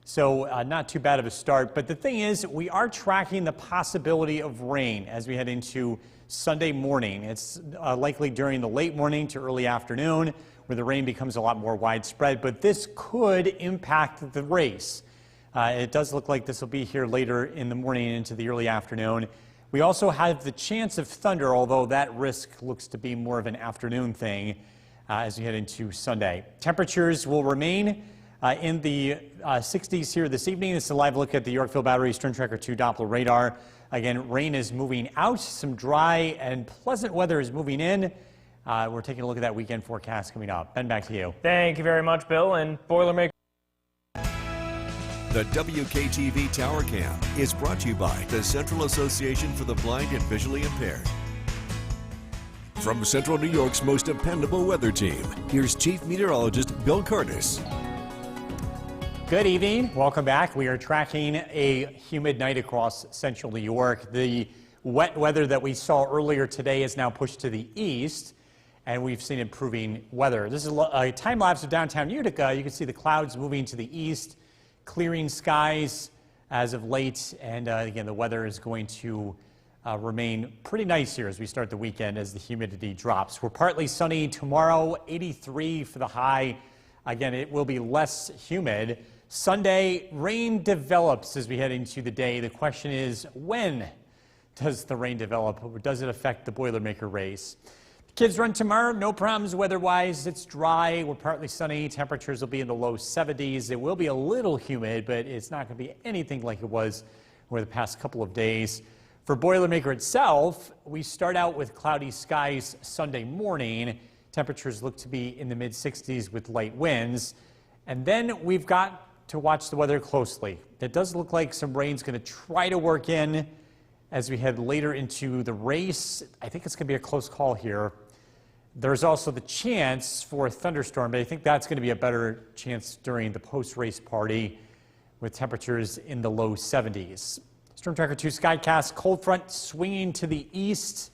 so not too bad of a start. But the thing is, we are tracking the possibility of rain as we head into Sunday morning. It's likely during the late morning to early afternoon where the rain becomes a lot more widespread, but this could impact the race. It does look like this will be here later in the morning into the early afternoon. We also have the chance of thunder, although that risk looks to be more of an afternoon thing. As we head into Sunday. Temperatures will remain in the 60s here this evening. This is a live look at the Yorkville Battery Storm Tracker 2 Doppler radar. Again, rain is moving out. Some dry and pleasant weather is moving in. We're taking a look at that weekend forecast coming up. Ben, back to you. Thank you very much, Bill. And Boilermaker. The WKTV Tower Cam is brought to you by the Central Association for the Blind and Visually Impaired. From Central New York's most dependable weather team, here's Chief Meteorologist Bill Curtis. Good evening. Welcome back. We are tracking a humid night across Central New York. The wet weather that we saw earlier today is now pushed to the east, and we've seen improving weather. This is a time lapse of downtown Utica. You can see the clouds moving to the east, clearing skies as of late, and again, the weather is going to remain pretty nice here as we start the weekend as the humidity drops. We're partly sunny tomorrow, 83 for the high. Again, it will be less humid. Sunday, rain develops as we head into the day. The question is, when does the rain develop? Or does it affect the Boilermaker race? The Kids Run tomorrow, no problems weather-wise. It's dry. We're partly sunny. Temperatures will be in the low 70s. It will be a little humid, but it's not going to be anything like it was over the past couple of days. For Boilermaker itself, we start out with cloudy skies Sunday morning. Temperatures look to be in the mid-60s with light winds. And then we've got to watch the weather closely. It does look like some rain's going to try to work in as we head later into the race. I think it's going to be a close call here. There's also the chance for a thunderstorm, but I think that's going to be a better chance during the post-race party with temperatures in the low 70s. Storm Tracker 2 Skycast, cold front swinging to the east.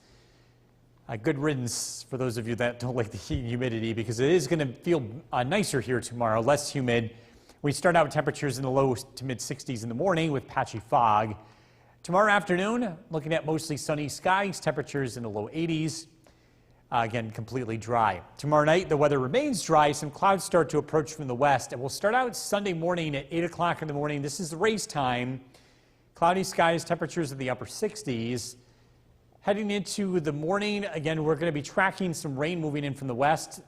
Good riddance for those of you that don't like the heat and humidity, because it is going to feel nicer here tomorrow, less humid. We start out with temperatures in the low to mid 60s in the morning with patchy fog. Tomorrow afternoon, looking at mostly sunny skies, temperatures in the low 80s. Again, completely dry. Tomorrow night, the weather remains dry. Some clouds start to approach from the west, and we'll start out Sunday morning at 8 o'clock in the morning. This is the race time. Cloudy skies, temperatures in the upper 60s. Heading into the morning, again, we're going to be tracking some rain moving in from the west,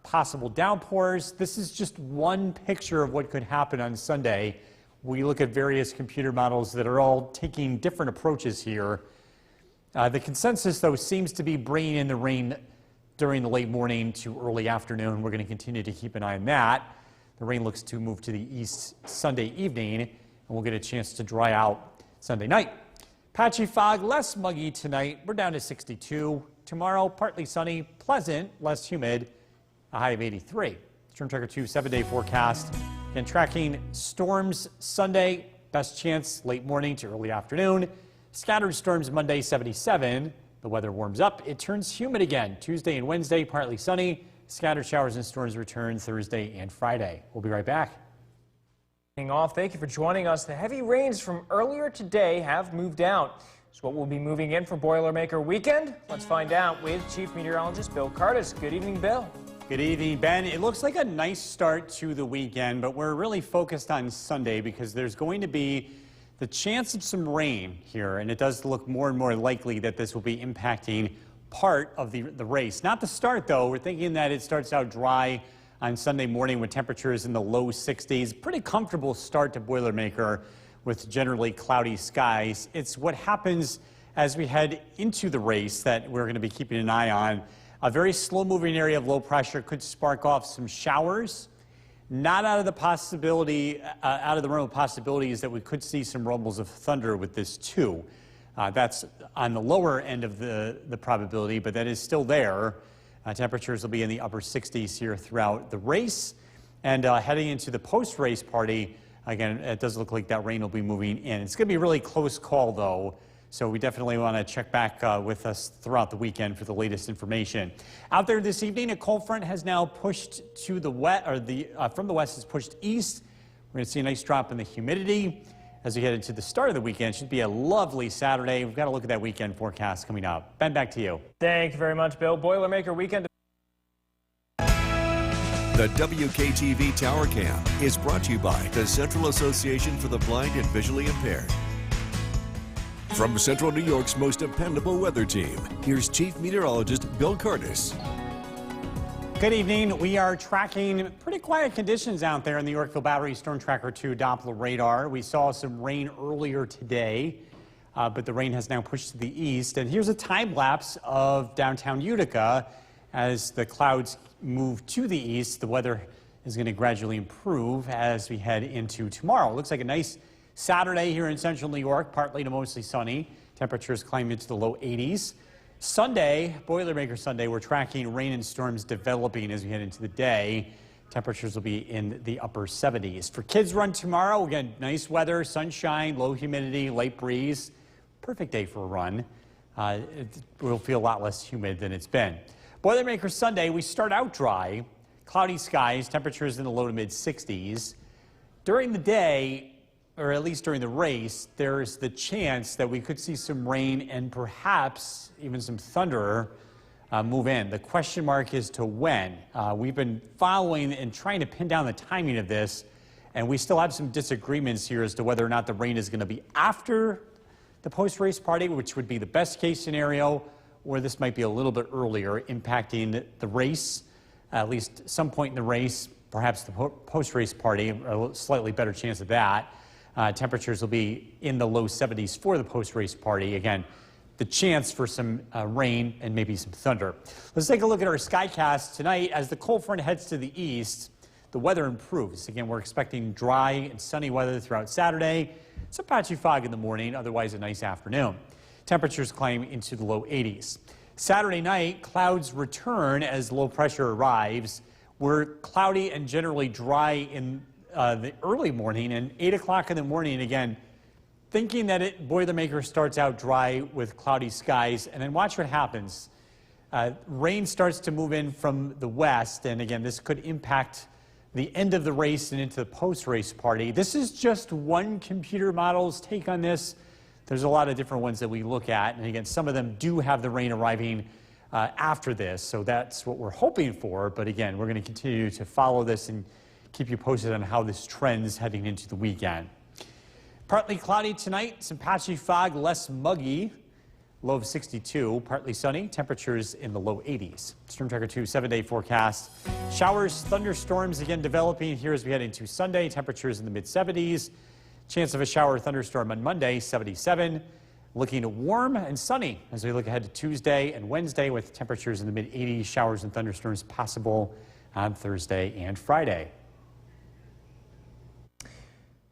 possible downpours. This is just one picture of what could happen on Sunday. We look at various computer models that are all taking different approaches here. The consensus, though, seems to be bringing in the rain during the late morning to early afternoon. We're going to continue to keep an eye on that. The rain looks to move to the east Sunday evening, and we'll get a chance to dry out Sunday night. Patchy fog, less muggy tonight. We're down to 62. Tomorrow, partly sunny, pleasant, less humid, a high of 83. Storm Tracker 2 7-day forecast. And tracking storms Sunday, best chance late morning to early afternoon. Scattered storms Monday, 77. The weather warms up. It turns humid again. Tuesday and Wednesday, partly sunny. Scattered showers and storms return Thursday and Friday. We'll be right back. Off. Thank you for joining us. The heavy rains from earlier today have moved out. So what will be moving in for Boilermaker weekend? Let's find out with Chief Meteorologist Bill Curtis. Good evening, Bill. Good evening, Ben. It looks like a nice start to the weekend, but we're really focused on Sunday because there's going to be the chance of some rain here, and it does look more and more likely that this will be impacting part of the race. Not the start, though. We're thinking that it starts out dry on Sunday morning with temperatures in the low 60s. Pretty comfortable start to Boilermaker with generally cloudy skies. It's what happens as we head into the race that we're going to be keeping an eye on. A very slow-moving area of low pressure could spark off some showers. Not out of the possibility, out of the realm of possibilities that we could see some rumbles of thunder with this too. That's on the lower end of the probability, but that is still there. Temperatures will be in the upper 60s here throughout the race. And heading into the post-race party, again, it does look like that rain will be moving in. It's going to be a really close call, though, so we definitely want to check back with us throughout the weekend for the latest information. Out there this evening, a cold front has now pushed to the west, or from the west has pushed east. We're going to see a nice drop in the humidity as we head into the start of the weekend. It should be a lovely Saturday. We've got to look at that weekend forecast coming up. Ben, back to you. Thank you very much, Bill. Boilermaker weekend. The WKTV Tower Cam is brought to you by the Central Association for the Blind and Visually Impaired. From Central New York's most dependable weather team, here's Chief Meteorologist Bill Curtis. Good evening. We are tracking pretty quiet conditions out there in the Yorkville Battery Storm Tracker 2 Doppler radar. We saw some rain earlier today, but the rain has now pushed to the east. And here's a time lapse of downtown Utica. As the clouds move to the east, the weather is going to gradually improve as we head into tomorrow. It looks like a nice Saturday here in central New York, partly to mostly sunny. Temperatures climb into the low 80s. Sunday, Boilermaker Sunday, we're tracking rain and storms developing as we head into the day. Temperatures will be in the upper 70s. For Kids Run tomorrow, again, nice weather, sunshine, low humidity, light breeze. Perfect day for a run. It will feel a lot less humid than it's been. Boilermaker Sunday, we start out dry, cloudy skies, temperatures in the low to mid 60s. During the day, or at least during the race, there's the chance that we could see some rain and perhaps even some thunder move in. The question mark is to when. We've been following and trying to pin down the timing of this, and we still have some disagreements here as to whether or not the rain is going to be after the post-race party, which would be the best case scenario, or this might be a little bit earlier, impacting the race, at least some point in the race, perhaps the post-race party, a slightly better chance of that. Temperatures will be in the low 70s for the post-race party. Again, the chance for some rain and maybe some thunder. Let's take a look at our Skycast tonight. As the cold front heads to the east, the weather improves. Again, we're expecting dry and sunny weather throughout Saturday. Some patchy fog in the morning, otherwise a nice afternoon. Temperatures climb into the low 80s. Saturday night, clouds return as low pressure arrives. We're cloudy and generally dry in the early morning, and 8 o'clock in the morning again, thinking that Boilermaker starts out dry with cloudy skies, and then watch what happens. Rain starts to move in from the west, and again, this could impact the end of the race and into the post-race party. This is just one computer model's take on this. There's a lot of different ones that we look at, and again, some of them do have the rain arriving after this, so that's what we're hoping for. But again, we're going to continue to follow this and keep you posted on how this trends heading into the weekend. Partly cloudy tonight, some patchy fog, less muggy. Low of 62, partly sunny, temperatures in the low 80s. Storm Tracker 2 7-day forecast. Showers, thunderstorms again developing here as we head into Sunday. Temperatures in the mid 70s. Chance of a shower or thunderstorm on Monday, 77. Looking warm and sunny as we look ahead to Tuesday and Wednesday with temperatures in the mid 80s. Showers and thunderstorms possible on Thursday and Friday.